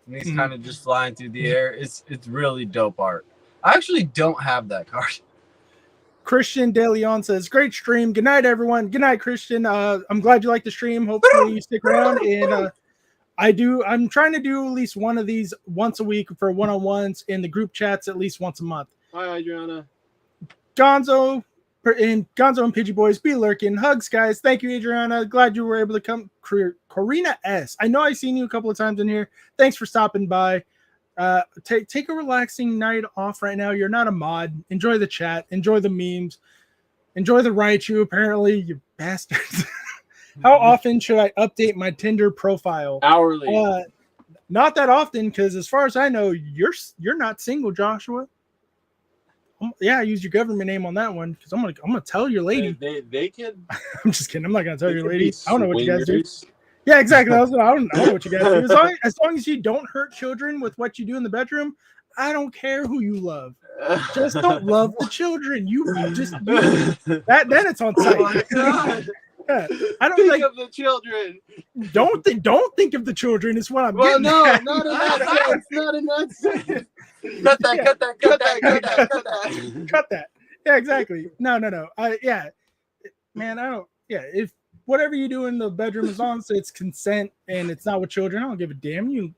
he's kind of just flying through the air. It's really dope art. I actually don't have that card. Christian De Leon says, "Great stream. Good night, everyone." Good night, Christian. I'm glad you like the stream. Hopefully you stick around. And I'm trying to do at least one of these once a week for one-on-ones in the group chats at least once a month. Hi, Adriana. Gonzo and Pidgey Boyz be lurking. Hugs, guys. Thank you, Adriana. Glad you were able to come. Corina S. I know I've seen you a couple of times in here. Thanks for stopping by. Take a relaxing night off right now. You're not a mod. Enjoy the chat. Enjoy the memes. Enjoy the Raichu, apparently, you bastards. How often should I update my Tinder profile? Hourly. Not that often, because as far as I know, you're not single, Joshua. I used your government name on that one because I'm gonna tell your lady. They can. I'm just kidding. I'm not gonna tell your lady. I don't know what you guys do. Yeah, exactly. I don't know what you guys do. As long as you don't hurt children with what you do in the bedroom, I don't care who you love. Just don't love the children. Then it's on site. Oh my God. I don't think of the children. Don't think of the children. Is what I'm getting. No, at. not in that sense. Not in that sense. Cut that. Cut that. Yeah, exactly. No. Man, I don't. Yeah, if whatever you do in the bedroom as long as it's consent and it's not with children, I don't give a damn. You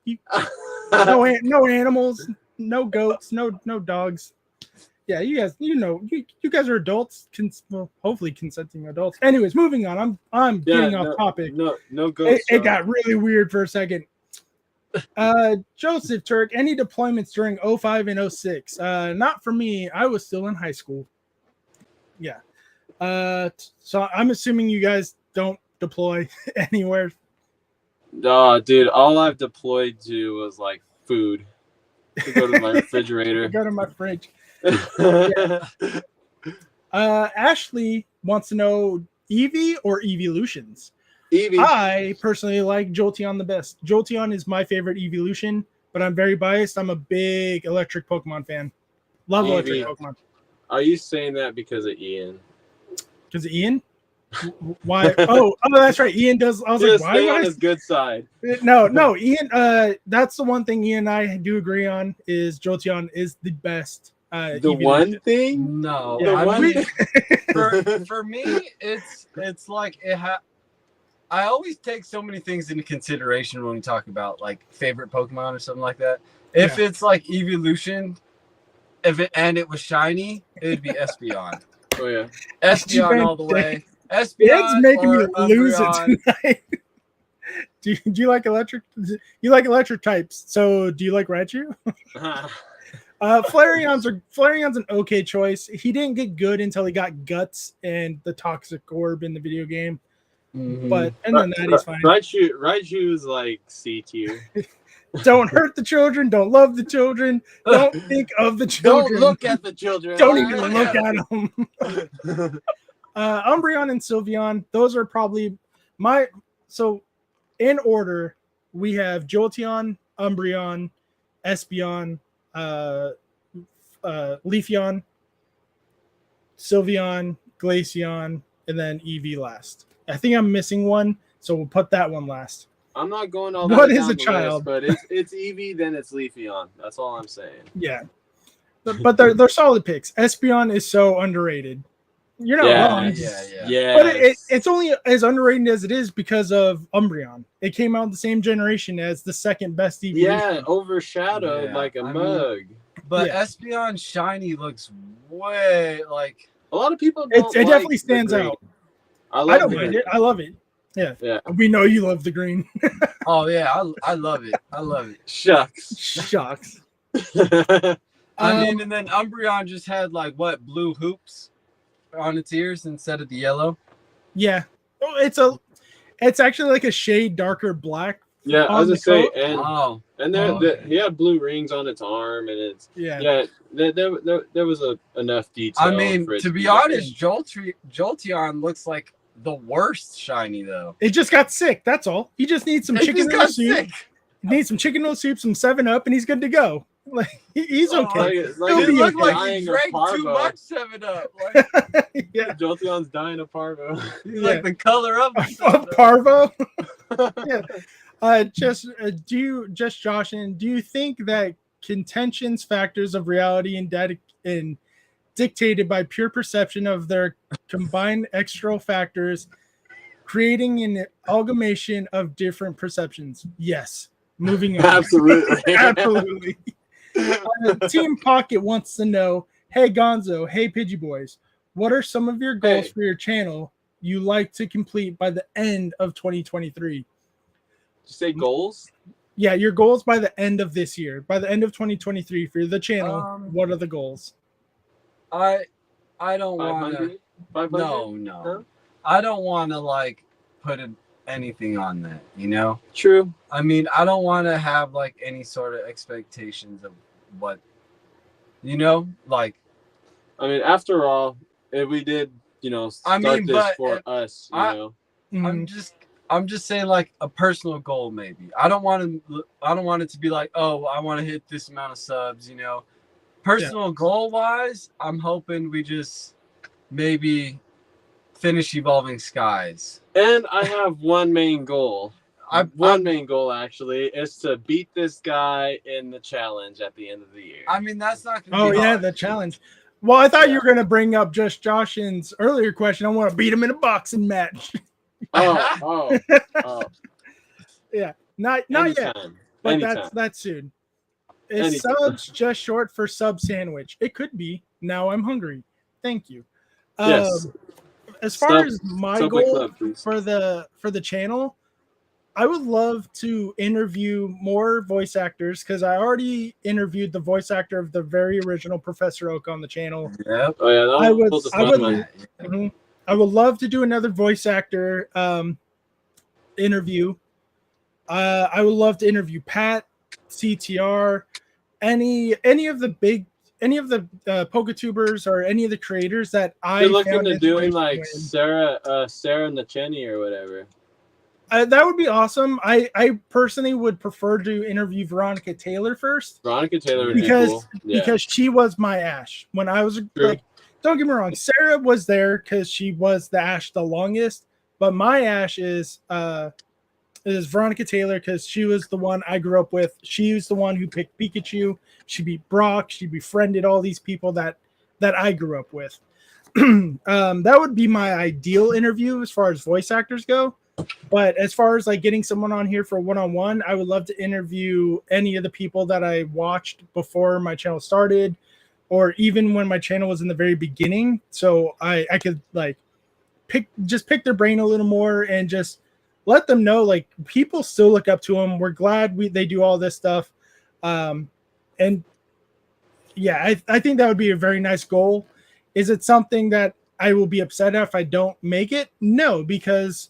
no animals, no goats, no dogs. Yeah, you guys, you guys are adults, well, hopefully consenting adults. Anyways, moving on. I'm getting off topic. No ghosts. It got really weird for a second. Joseph Turk, any deployments during 05 and 06? Not for me. I was still in high school. Yeah. So I'm assuming you guys don't deploy anywhere. Dude, all I've deployed to was like food. To go to my refrigerator. Go to my fridge. Ashley wants to know Eevee or Eeveelutions. Eevee. I personally like Jolteon the best. Jolteon is my favorite Eeveelution, but I'm very biased. I'm a big electric Pokemon fan. Love electric Pokemon. Are you saying that because of Ian? Because of Ian? Why? Oh, that's right. Ian does. I was like, why? Stay on his good side. No, Ian. That's the one thing Ian and I do agree on is Jolteon is the best. The one thing? No, yeah, I mean, for me, it's like I always take so many things into consideration when we talk about like favorite Pokemon or something like that. If it's like Eeveelution, it was shiny, it'd be Espeon. Oh yeah, Espeon all the way. Espeon. It's making me lose Umbreon. it tonight. Do you like electric? You like electric types. So do you like Raichu? Flareon's an okay choice. He didn't get good until he got Guts and the Toxic Orb in the video game. Mm-hmm. But and then that he's fine. Raichu is like C tier. Don't hurt the children. Don't love the children. Don't think of the children. Don't look at the children. Don't even look at them. Umbreon and Sylveon. Those are probably so in order. We have Jolteon, Umbreon, Espeon, Leafeon, Sylveon, Glaceon, and then Eevee last. I think I'm missing one, so we'll put that one last. I'm not going all that What is down a the child? List, but it's Eevee, then it's Leafeon. That's all I'm saying. Yeah, but they're solid picks. Espeon is so underrated. You're not wrong. Yeah. But it's only as underrated as it is because of Umbreon. It came out the same generation as the second best Eevee. Yeah, overshadowed like a mug. But Espeon shiny looks way like a lot of people. It definitely stands out. I don't mind it. I love it. Yeah. We know you love the green. Oh yeah, I love it. I love it. Shucks. I mean, and then Umbreon just had like blue hoops on its ears instead of the yellow. Yeah, it's actually like a shade darker black. Yeah, I was gonna say, and he had blue rings on its arm, and there was enough detail. I mean, to be honest, Jolteon looks like the worst shiny though. It just got sick. That's all. He just needs some chicken noodle soup. He needs some chicken noodle soup, some 7-Up, and he's good to go. Like he's okay. He looked like he drank too much 7-Up. Like, yeah, Jolteon's dying of parvo. He's like the color of parvo. Josh, and do you think that contentions, factors of reality, and dictated by pure perception of their combined external factors, creating an amalgamation of different perceptions? Yes. Moving on. Absolutely. Team Pocket wants to know, hey Gonzo, hey Pidgey Boyz, what are some of your goals for your channel you like to complete by the end of 2023? Did you say goals? Yeah, your goals by the end of this year, by the end of 2023 for the channel. What are the goals? I don't want to. No. Huh? I don't want to like put anything on that. You know. True. I mean, I don't want to have like any sort of expectations of what. You know, like. I mean, after all, if we did, start this for us, know. I'm just saying like a personal goal maybe. I don't want it to be like, oh, I want to hit this amount of subs, Personal goal wise, I'm hoping we just maybe finish Evolving Skies. And I have one main goal. Main goal actually is to beat this guy in the challenge at the end of the year. I mean, that's not gonna be hard. The challenge. Well, I thought you were gonna bring up just Joshin's earlier question. I want to beat him in a boxing match. Oh. Yeah, not yet, but that's soon. Is subs just short for sub sandwich? It could be. Now I'm hungry. Thank you. Yes. As far as my goal club, for the channel, I would love to interview more voice actors because I already interviewed the voice actor of the very original Professor Oak on the channel. Yep. Oh yeah, I would love to do another voice actor interview. I would love to interview Pat, CTR, any of the Poketubers or any of the creators that I You're looking found to doing inspiration like in. Sarah Nacheni or whatever. That would be awesome. I personally would prefer to interview Veronica Taylor first. Veronica Taylor would be cool. Yeah. Because she was my Ash when I was like. Don't get me wrong. Sarah was there because she was the Ash the longest, but my Ash is Veronica Taylor because she was the one I grew up with. She was the one who picked Pikachu. She beat Brock. She befriended all these people that I grew up with. That would be my ideal interview as far as voice actors go. But as far as like getting someone on here for one-on-one, I would love to interview any of the people that I watched before my channel started, or even when my channel was in the very beginning. So I could like pick their brain a little more and just let them know like people still look up to them. We're glad they do all this stuff. And yeah, I think that would be a very nice goal. Is it something that I will be upset if I don't make it? No, because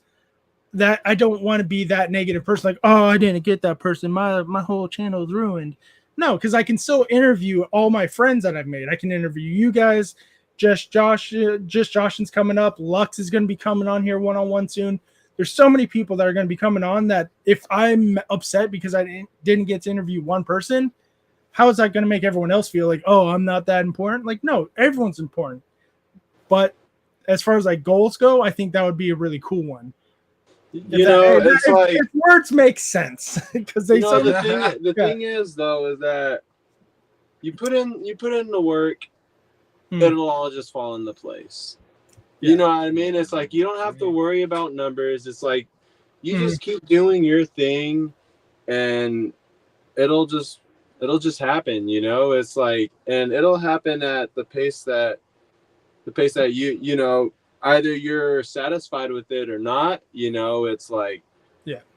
that I don't want to be that negative person. Like, oh, I didn't get that person. My whole channel is ruined. No, because I can still interview all my friends that I've made. I can interview you guys. Just Joshin's coming up. Lux is going to be coming on here one-on-one soon. There's so many people that are going to be coming on that if I'm upset because I didn't get to interview one person, how is that going to make everyone else feel like, oh, I'm not that important? Like, no, everyone's important. But as far as like goals go, I think that would be a really cool one. If words make sense, because they the thing is though is that you put in the work, it'll all just fall into place. You know what I mean? It's like you don't have to worry about numbers. It's like you just keep doing your thing, and it'll just happen. You know, it's like, and it'll happen at the pace that you know. Either you're satisfied with it or not, you know, it's like,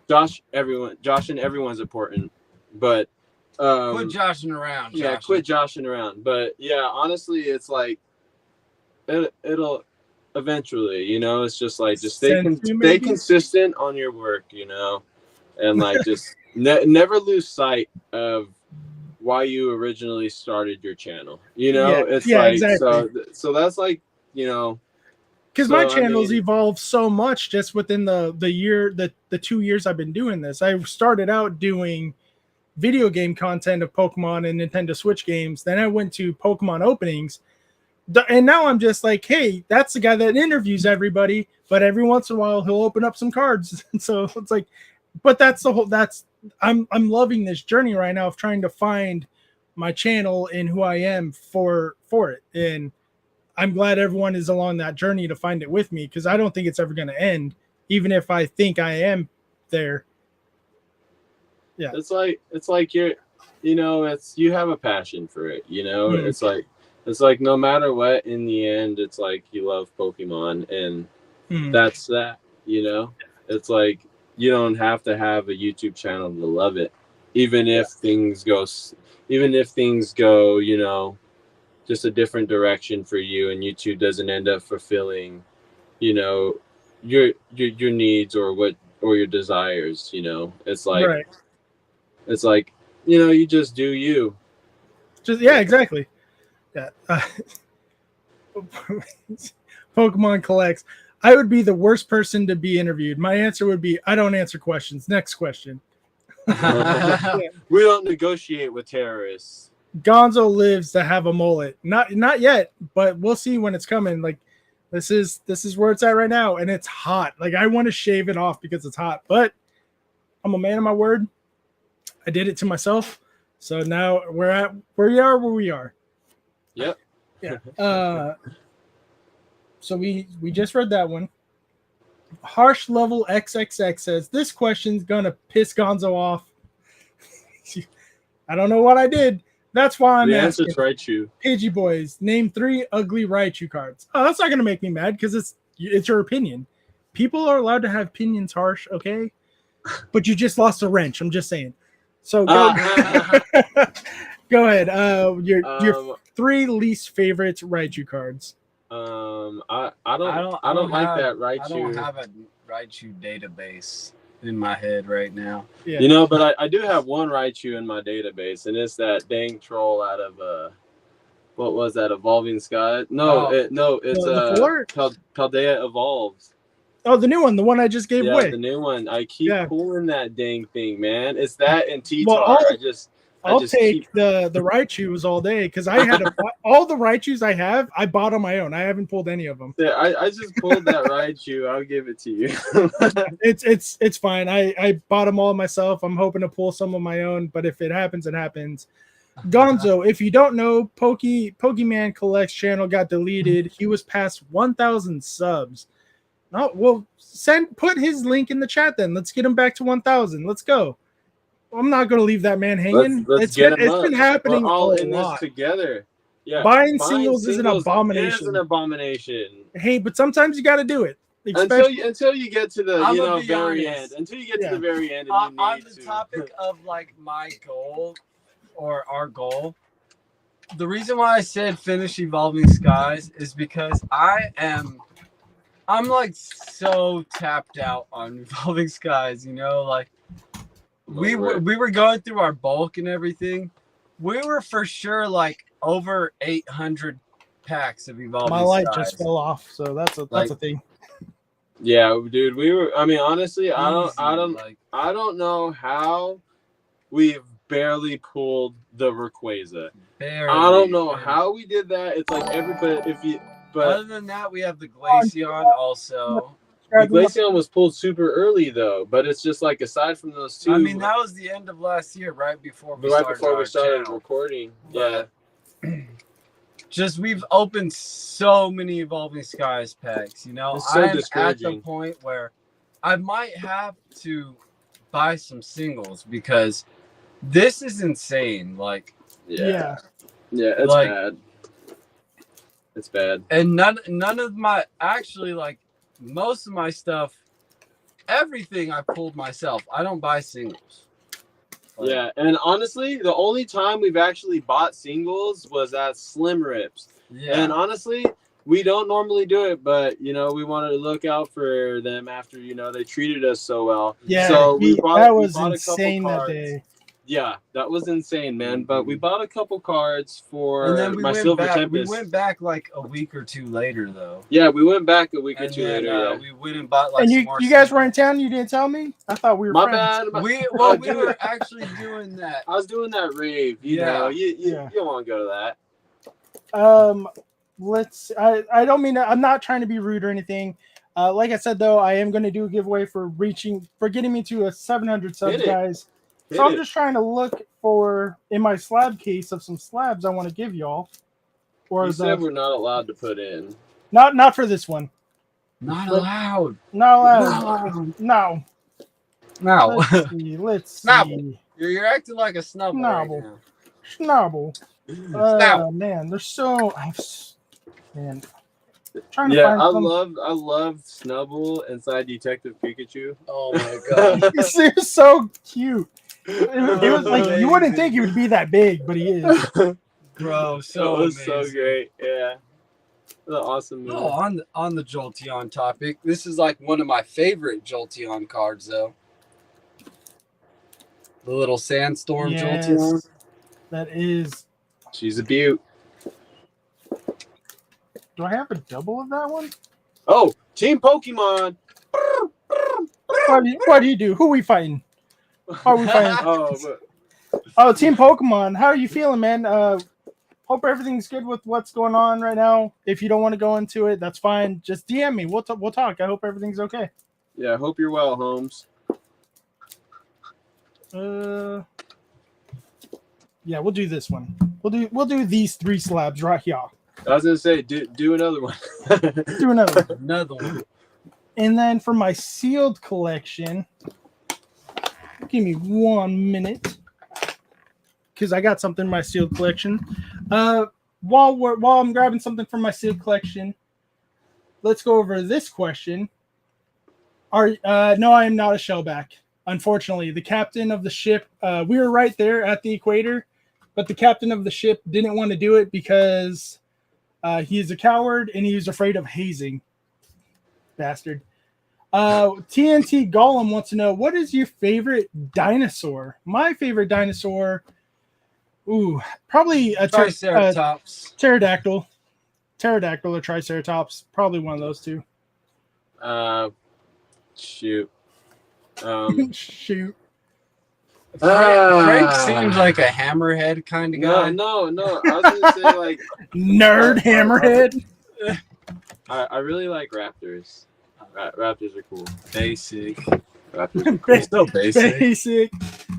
Josh and everyone's important, but quit joshing around. Yeah, quit joshing around. But yeah, honestly, it's like it'll eventually, you know, it's just like stay consistent on your work, you know, and like just never lose sight of why you originally started your channel. You know, it's like exactly. So that's like, you know. Because my channel's evolved so much just within the 2 years I've been doing this. I started out doing video game content of Pokemon and Nintendo Switch games. Then I went to Pokemon openings. And now I'm just like, hey, that's the guy that interviews everybody. But every once in a while, he'll open up some cards. So it's like, but I'm loving this journey right now of trying to find my channel and who I am for it. And I'm glad everyone is along that journey to find it with me, because I don't think it's ever going to end, even if I think I am there. Yeah, it's like you're, you know, you have a passion for it. You know, it's like no matter what, in the end, it's like you love Pokemon, and that's that. You know, it's like you don't have to have a YouTube channel to love it, even if things go, you know, just a different direction for you, and YouTube doesn't end up fulfilling, you know, your needs or your desires. You know, it's like, it's like, you know, you just do you. Exactly. Yeah. Pokemon collects. I would be the worst person to be interviewed. My answer would be, I don't answer questions. Next question. We don't negotiate with terrorists. Gonzo lives to have a mullet. Not yet, but we'll see when it's coming. Like this is where it's at right now, and it's hot. Like I want to shave it off because it's hot, but I'm a man of my word. I did it to myself, so now we're at where we are. Yep. Yeah. So we just read that one. Harsh Level XXX says this question's gonna piss Gonzo off. I don't know what I did, That's why I'm The asking. answer's Raichu. Pidgey Boyz, name 3 ugly Raichu cards. Oh, that's not gonna make me mad because it's your opinion. People are allowed to have opinions, Harsh, okay? But you just lost a wrench. I'm just saying. So go, go ahead. Your 3 least favorite Raichu cards. I don't like that Raichu. I don't have a Raichu database in my head right now. Yeah. You know, but I do have one Raichu in my database, and it's that dang troll out of what was that? Evolving Sky? No, it's Paldea Evolves. Oh, the new one, the one I just gave away. The new one. I keep pulling that dang thing, man. It's that and T-Tar. Well, I'll take the Raichus all day because I had all the Raichus I have. I bought on my own. I haven't pulled any of them. Yeah, I just pulled that Raichu. I'll give it to you. It's fine. I bought them all myself. I'm hoping to pull some of my own, but if it happens, it happens. Gonzo, if you don't know, Pokemon Collects channel got deleted. He was past 1,000 subs. No, well, put his link in the chat then. Let's get him back to 1,000. Let's go. I'm not going to leave that man hanging. It's been happening. We're all in this together. Yeah, buying singles is an abomination. It is an abomination. Hey, but sometimes you got to do it. Until you get to the very end. Until you get to the very end. And on the topic of like my goal or our goal, the reason why I said finish Evolving Skies is because I'm like so tapped out on Evolving Skies, you know, like we were going through our bulk and everything. We were for sure like over 800 packs of Evolving Skies. My light just fell off, so that's a thing. Yeah, dude, we were. I mean, honestly, I don't know how we've barely pulled the Rayquaza. I don't know how we did that. It's like everybody. But other than that, we have the Glaceon also. The Glaceon was pulled super early though, but it's just like aside from those two. I mean, that was the end of last year, right before we started recording. Yeah. Just we've opened so many Evolving Skies packs, you know. It's so I'm discouraging. at the point where I might have to buy some singles because this is insane. Like, yeah, it's like, bad. It's bad. And none of my most of my stuff, everything I pulled myself. I don't buy singles. Yeah, and honestly, the only time we've actually bought singles was at Slim Rips. Yeah. And honestly, we don't normally do it, but we wanted to look out for them after they treated us so well. Yeah, so that was insane that day. Yeah, that was insane, man. But we bought a couple cards for my Silver Tempest. We went back like a week or two later, though. Yeah, we went back a week or two later. Yeah. We went and bought like. And you guys were in town. You didn't tell me. I thought we were friends. Bad. We were actually doing that. I was doing that rave. You know, you don't want to go to that. I don't mean. I'm not trying to be rude or anything. Like I said though, I am going to do a giveaway for getting me to a 700 subs, guys. So I'm just trying to look for in my slab case of some slabs I want to give y'all. Or you said we're not allowed to put in. Not for this one. Not allowed. No. Let's see. You're acting like a snubble. Snubble. Man, there's so man. Trying to find I love Snubble inside Detective Pikachu. Oh my god, he's so cute. It was like you wouldn't think he would be that big, but he is. Bro, it was so great. Yeah, it was an awesome movie. Oh, on the Jolteon topic, this is like one of my favorite Jolteon cards, though. The little Sandstorm Jolteon. That is. She's a beaut. Do I have a double of that one? Oh, Team Pokemon. What do you do? Who are we fighting? Are we fighting? Team Pokemon. How are you feeling, man? Hope everything's good with what's going on right now. If you don't want to go into it, that's fine. Just DM me. We'll talk. I hope everything's okay. Yeah, I hope you're well, Holmes. Yeah, we'll do this one. We'll do these 3 slabs right here. I was gonna say, do another one. Do another one. And then for my sealed collection, give me 1 minute. because I got something in my sealed collection. While I'm grabbing something from my sealed collection, let's go over this question. No, I am not a shellback. Unfortunately, the captain of the ship, we were right there at the equator, but the captain of the ship didn't want to do it because he's a coward and he was afraid of hazing. Bastard. TNT Gollum wants to know, what is your favorite dinosaur? My favorite dinosaur, probably a Triceratops. pterodactyl. Pterodactyl or Triceratops. Probably one of those two. Shoot. Shoot. Frank seems like a hammerhead kind of guy. No. I was gonna say like Nerd hammerhead. I really like raptors. Raptors are cool. Basic. Raptors are cool. He's so basic. Basic.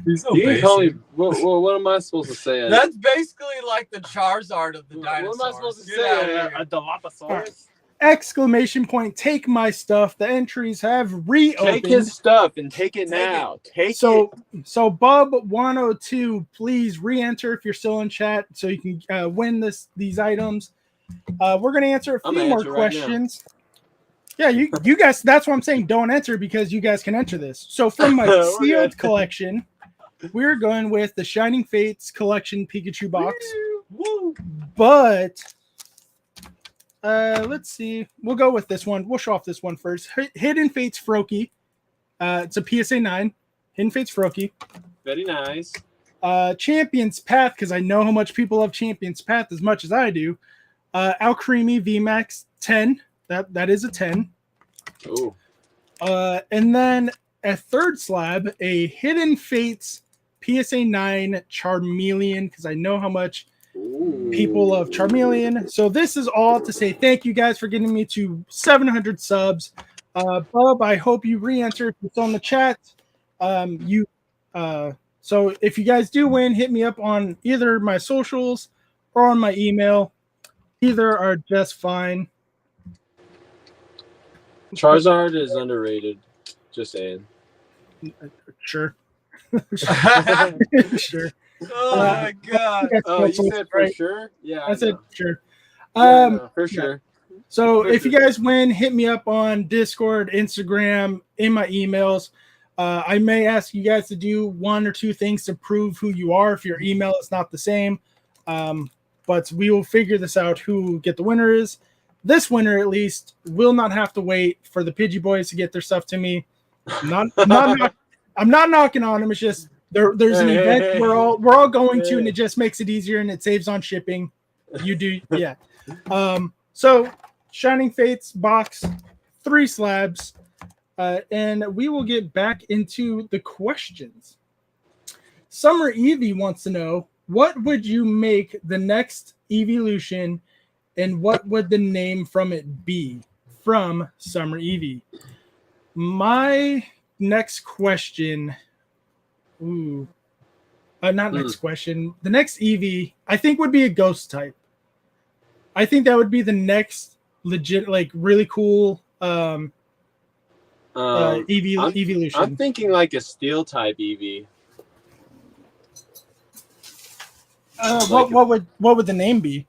He's so You can basic. call me. What am I supposed to say? That's basically like the Charizard of the dinosaurs. What am I supposed to Get say? out of here. A Dilophosaurus? Exclamation point, take my stuff. The entries have reopened. Take his stuff and take it now. Take it. So Bub102, please re-enter if you're still in chat so you can win these items. We're gonna answer a few more questions. Yeah, you guys, that's what I'm saying. Don't enter because you guys can enter this. So from my sealed collection, we're going with the Shining Fates collection Pikachu box. Woo. But let's see. We'll go with this one. We'll show off this one first. Hidden Fates Froakie. It's a PSA 9. Hidden Fates Froakie. Very nice. Champion's Path, because I know how much people love Champion's Path as much as I do. Alcremie VMAX 10. That is a 10. Ooh. And then a third slab, a Hidden Fates PSA 9 Charmeleon, because I know how much people love Charmeleon. So this is all to say thank you guys for getting me to 700 subs. Bub, I hope you re-enter if it's on the chat. So if you guys do win, hit me up on either my socials or on my email. Either are just fine. Charizard is underrated. Just saying. Sure. Sure. Oh my god. Oh, you said for sure? Yeah. I said sure. For sure. So if you guys win, hit me up on Discord, Instagram, in my emails. I may ask you guys to do one or two things to prove who you are if your email is not the same. But we will figure this out who the winner is. This winner, at least, will not have to wait for the Pidgey Boyz to get their stuff to me. I'm not knocking on them. It's just there's an event we're all going to, and it just makes it easier and it saves on shipping. You do, yeah. So Shining Fates box, 3 slabs, and we will get back into the questions. Summer Eevee wants to know, what would you make the next Eeveelution, and what would the name from it be? From Summer Eevee. My next question. Next question. The next Eevee, I think, would be a ghost type. I think that would be the next legit, like, really cool Eeveelution. I'm thinking like a steel type Eevee. What would the name be?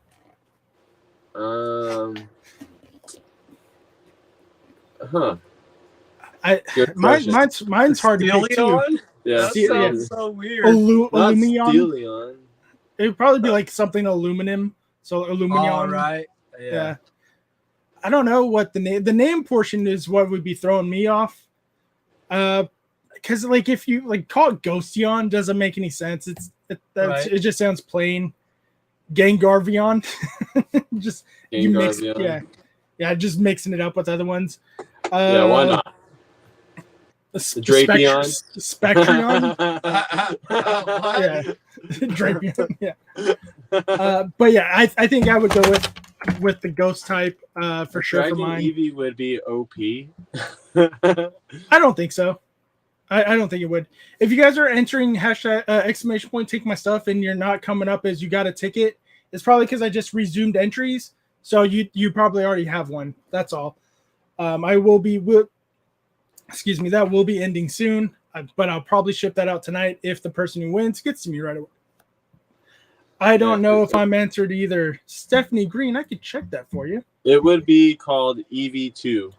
Mine's hard to pick too. Yeah, that sounds so weird. Illuminion. It would probably be like something aluminum. So Illuminion. All right. Yeah. I don't know what the name portion is. What would be throwing me off? Because like if you like call it Ghostion, doesn't make any sense. It just sounds plain. Gengarvion. Just you mix, just mixing it up with other ones. Why not? Drapion. Spectrion. Yeah. Drapion. Yeah. But yeah, I think I would go with the ghost type for sure. Dragon for mine. Eevee would be OP. I don't think so. I don't think it would. If you guys are entering hashtag exclamation point take my stuff and you're not coming up as you got a ticket, it's probably because I just resumed entries. So you probably already have one. That's all. That will be ending soon. But I'll probably ship that out tonight if the person who wins gets to me right away. I don't know if I'm entered either. Stephanie Green, I could check that for you. It would be called EV2.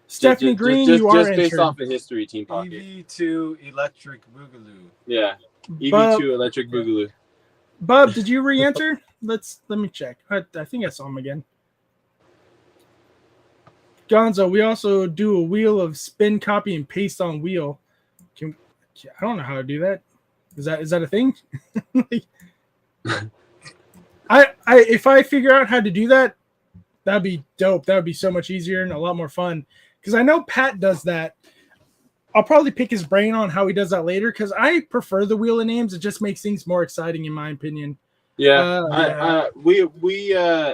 Stephanie Green, you are just based entered. off of history, Team Pocket. EV2 Electric Boogaloo. Yeah, EV2 Electric Boogaloo. Bub, did you re-enter? Let me check. I think I saw him again. Gonzo, we also do a wheel of spin, copy, and paste on wheel. I don't know how to do that. Is that a thing? If I figure out how to do that, that'd be dope. That would be so much easier and a lot more fun. Because I know Pat does that. I'll probably pick his brain on how he does that later. Because I prefer the wheel of names. It just makes things more exciting, in my opinion. Yeah, we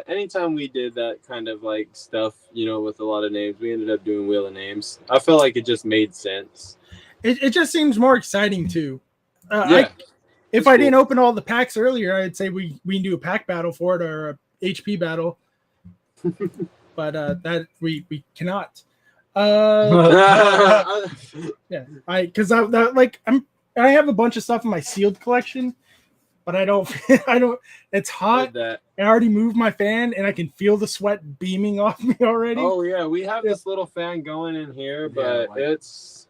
anytime we did that kind of like stuff, with a lot of names, we ended up doing wheel of names. I felt like it just made sense. It just seems more exciting too. If I didn't open all the packs earlier, I'd say we can do a pack battle for it or a HP battle. But that we cannot. Yeah, I have a bunch of stuff in my sealed collection, but I don't. It's hot. I already moved my fan, and I can feel the sweat beaming off me already. Oh yeah, we have this little fan going in here, but it's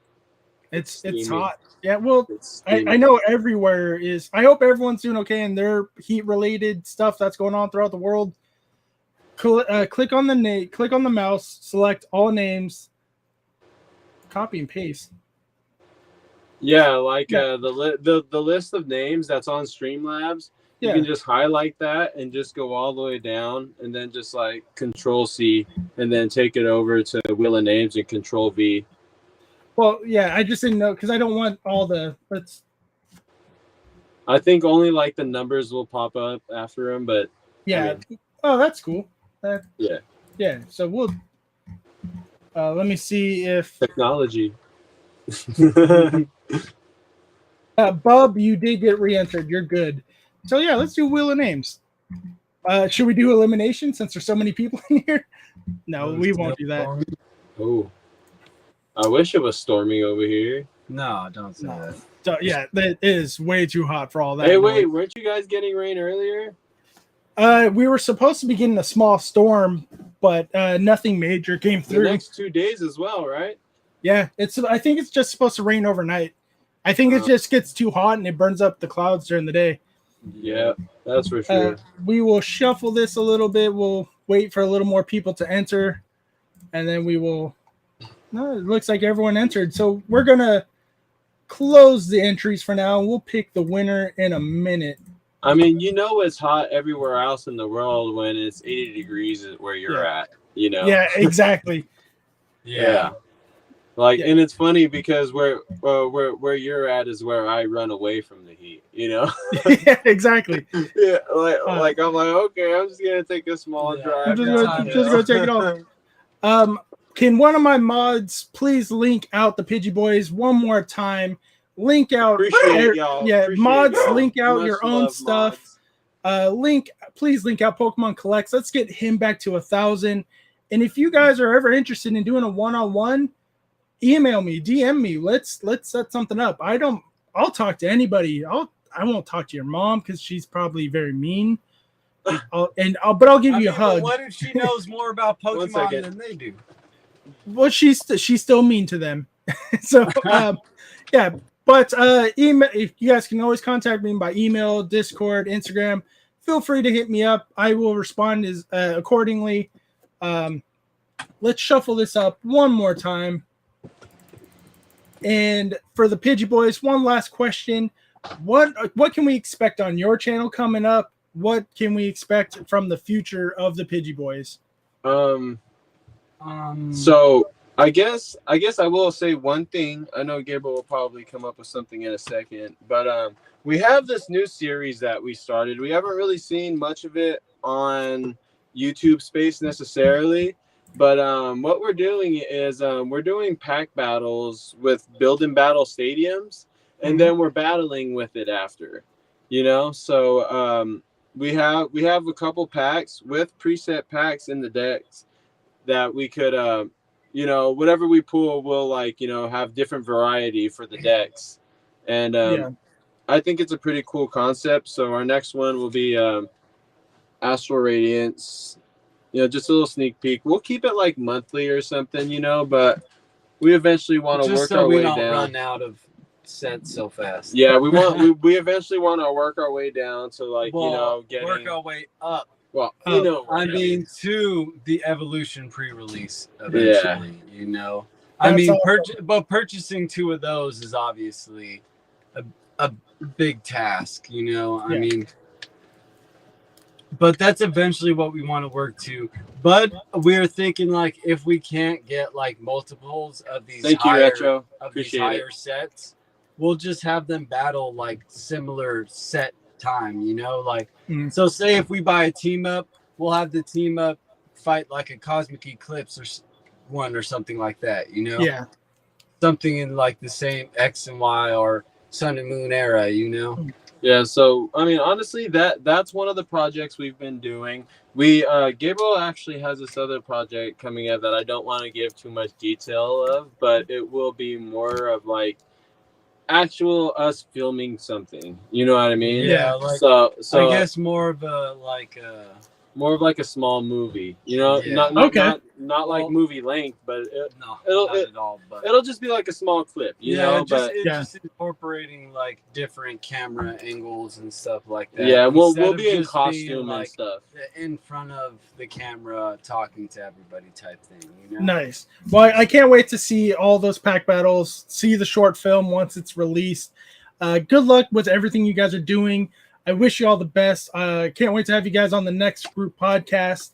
hot. Yeah, well, I know everywhere is. I hope everyone's doing okay in their heat-related stuff that's going on throughout the world. Click on the mouse, select all names, copy and paste. Yeah, the list of names that's on Streamlabs. You can just highlight that and just go all the way down, and then just like Control C, and then take it over to Wheel of Names and Control V. Well, yeah, I just didn't know because I don't want all the. I think only like the numbers will pop up after them, but yeah. Oh, that's cool. Yeah. So we'll. Let me see if technology. Bub, you did get re-entered. You're good. So yeah, let's do Wheel of Names. Should we do elimination since there's so many people in here? No, we won't do that. Oh. I wish it was storming over here. No, don't say that. So, yeah, that is way too hot for all that. Hey, wait, weren't you guys getting rain earlier? We were supposed to be getting a small storm, but nothing major came through. The next 2 days as well, right? Yeah, I think it's just supposed to rain overnight. I think it just gets too hot and it burns up the clouds during the day. Yeah, that's for sure. We will shuffle this a little bit. We'll wait for a little more people to enter, and then we will. No, it looks like everyone entered. So we're going to close the entries for now. We'll pick the winner in a minute. I mean, it's hot everywhere else in the world when it's 80 degrees where you're at, Yeah, exactly. Yeah. And it's funny because where you're at is where I run away from the heat, Yeah, exactly. Yeah, I'm like, okay, I'm just going to take a small drive. I'm just going to take it off. Can one of my mods please link out the Pidgey Boyz one more time? Link out, appreciate y'all. Mods, link out your own stuff. Please link out Pokemon Collects. Let's get him back to 1,000. And if you guys are ever interested in doing a one-on-one, email me, DM me. Let's set something up. I'll talk to anybody. I won't talk to your mom because she's probably very mean. But I'll give you a hug. What if she knows more about Pokemon than they do? Well, she's still mean to them. So yeah, but email. If you guys can always contact me by email, Discord, Instagram. Feel free to hit me up. I will respond accordingly. Let's shuffle this up one more time. And for the Pidgey Boyz, one last question: What can we expect on your channel coming up? What can we expect from the future of the Pidgey Boyz? So I guess I will say one thing. I know Gabriel will probably come up with something in a second, but we have this new series that we started. We haven't really seen much of it on YouTube space necessarily, but what we're doing is we're doing pack battles with build and battle stadiums, and then we're battling with it after, So we have a couple packs with preset packs in the decks that we could whatever we pull will have different variety for the decks. And I think it's a pretty cool concept. So our next one will be Astral Radiance. You know, just a little sneak peek. We'll keep it like monthly or something, you know, but we eventually want to work our way down. Run out of sets so fast. Yeah, we eventually want to work our way down to like, you know, work our way up. Well, you know, I mean, to the Eeveelution pre-release eventually, you know. I That's mean, awesome. but purchasing 2 of those is obviously a big task, you know. I mean, but that's eventually what we want to work to. But we're thinking like if we can't get like multiples of these higher sets, we'll just have them battle like similar set time, you know, like so say if we buy a team up, we'll have the team up fight like a Cosmic Eclipse or one or something like that, you know. Yeah, something in like the same X and Y or Sun and Moon era, you know. Yeah, so I mean, honestly, that's one of the projects we've been doing. We Gabriel actually has this other project coming up that I don't want to give too much detail of, but it will be more of like actual us filming something. You know what I mean? Yeah. Like, so I guess more of like a small movie. You know, Yeah. not like movie length, but not at all. But it'll just be like a small clip. You know, just incorporating like different camera angles and stuff like that. Yeah, we'll be in costume and stuff. In front of the camera, talking to everybody type thing. You know? Nice. Well, I can't wait to see all those pack battles. See the short film once it's released. Good luck with everything you guys are doing. I wish you all the best. Can't wait to have you guys on the next group podcast.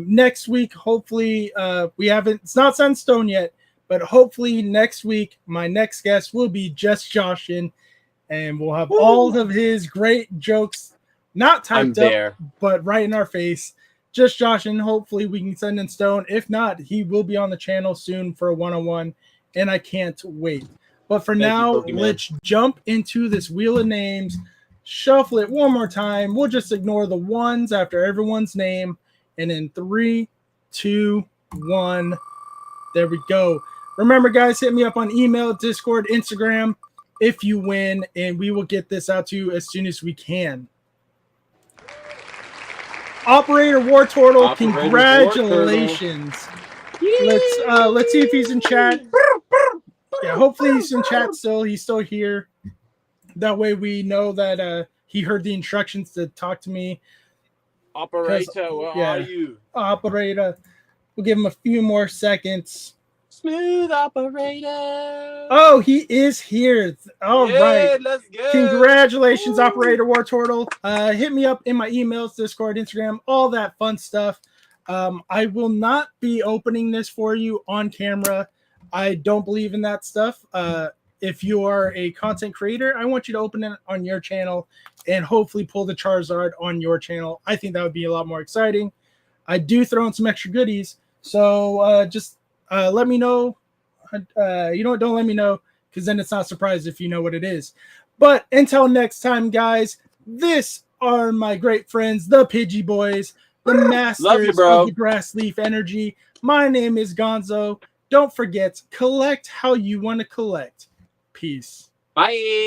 Next week, hopefully, it's not set in stone yet, but hopefully next week, my next guest will be just Joshin, and we'll have all of his great jokes, not typed up, but right in our face. Just Joshin. Hopefully we can set in stone. If not, he will be on the channel soon for a one-on-one, and I can't wait. But for now, let's jump into this wheel of names. Shuffle it one more time. We'll just ignore the ones after everyone's name. And in 3, 2, 1, there we go. Remember, guys, hit me up on email, Discord, Instagram if you win, and we will get this out to you as soon as we can. Operator War Turtle, congratulations. Let's see if he's in chat. Yeah, hopefully he's in chat still. He's still here. That way we know that he heard the instructions to talk to me. Operator, where are you? Operator. We'll give him a few more seconds. Smooth operator. Oh, he is here. All right. Let's go. Congratulations, Operator War Turtle. Hit me up in my emails, Discord, Instagram, all that fun stuff. I will not be opening this for you on camera. I don't believe in that stuff. If you are a content creator, I want you to open it on your channel and hopefully pull the Charizard on your channel. I think that would be a lot more exciting. I do throw in some extra goodies. So just let me know. You know what? Don't let me know, because then it's not surprised if you know what it is. But until next time, guys, this are my great friends, the Pidgey Boyz, the masters of the grass leaf energy. My name is Gonzo. Don't forget, collect how you want to collect. Peace. Bye.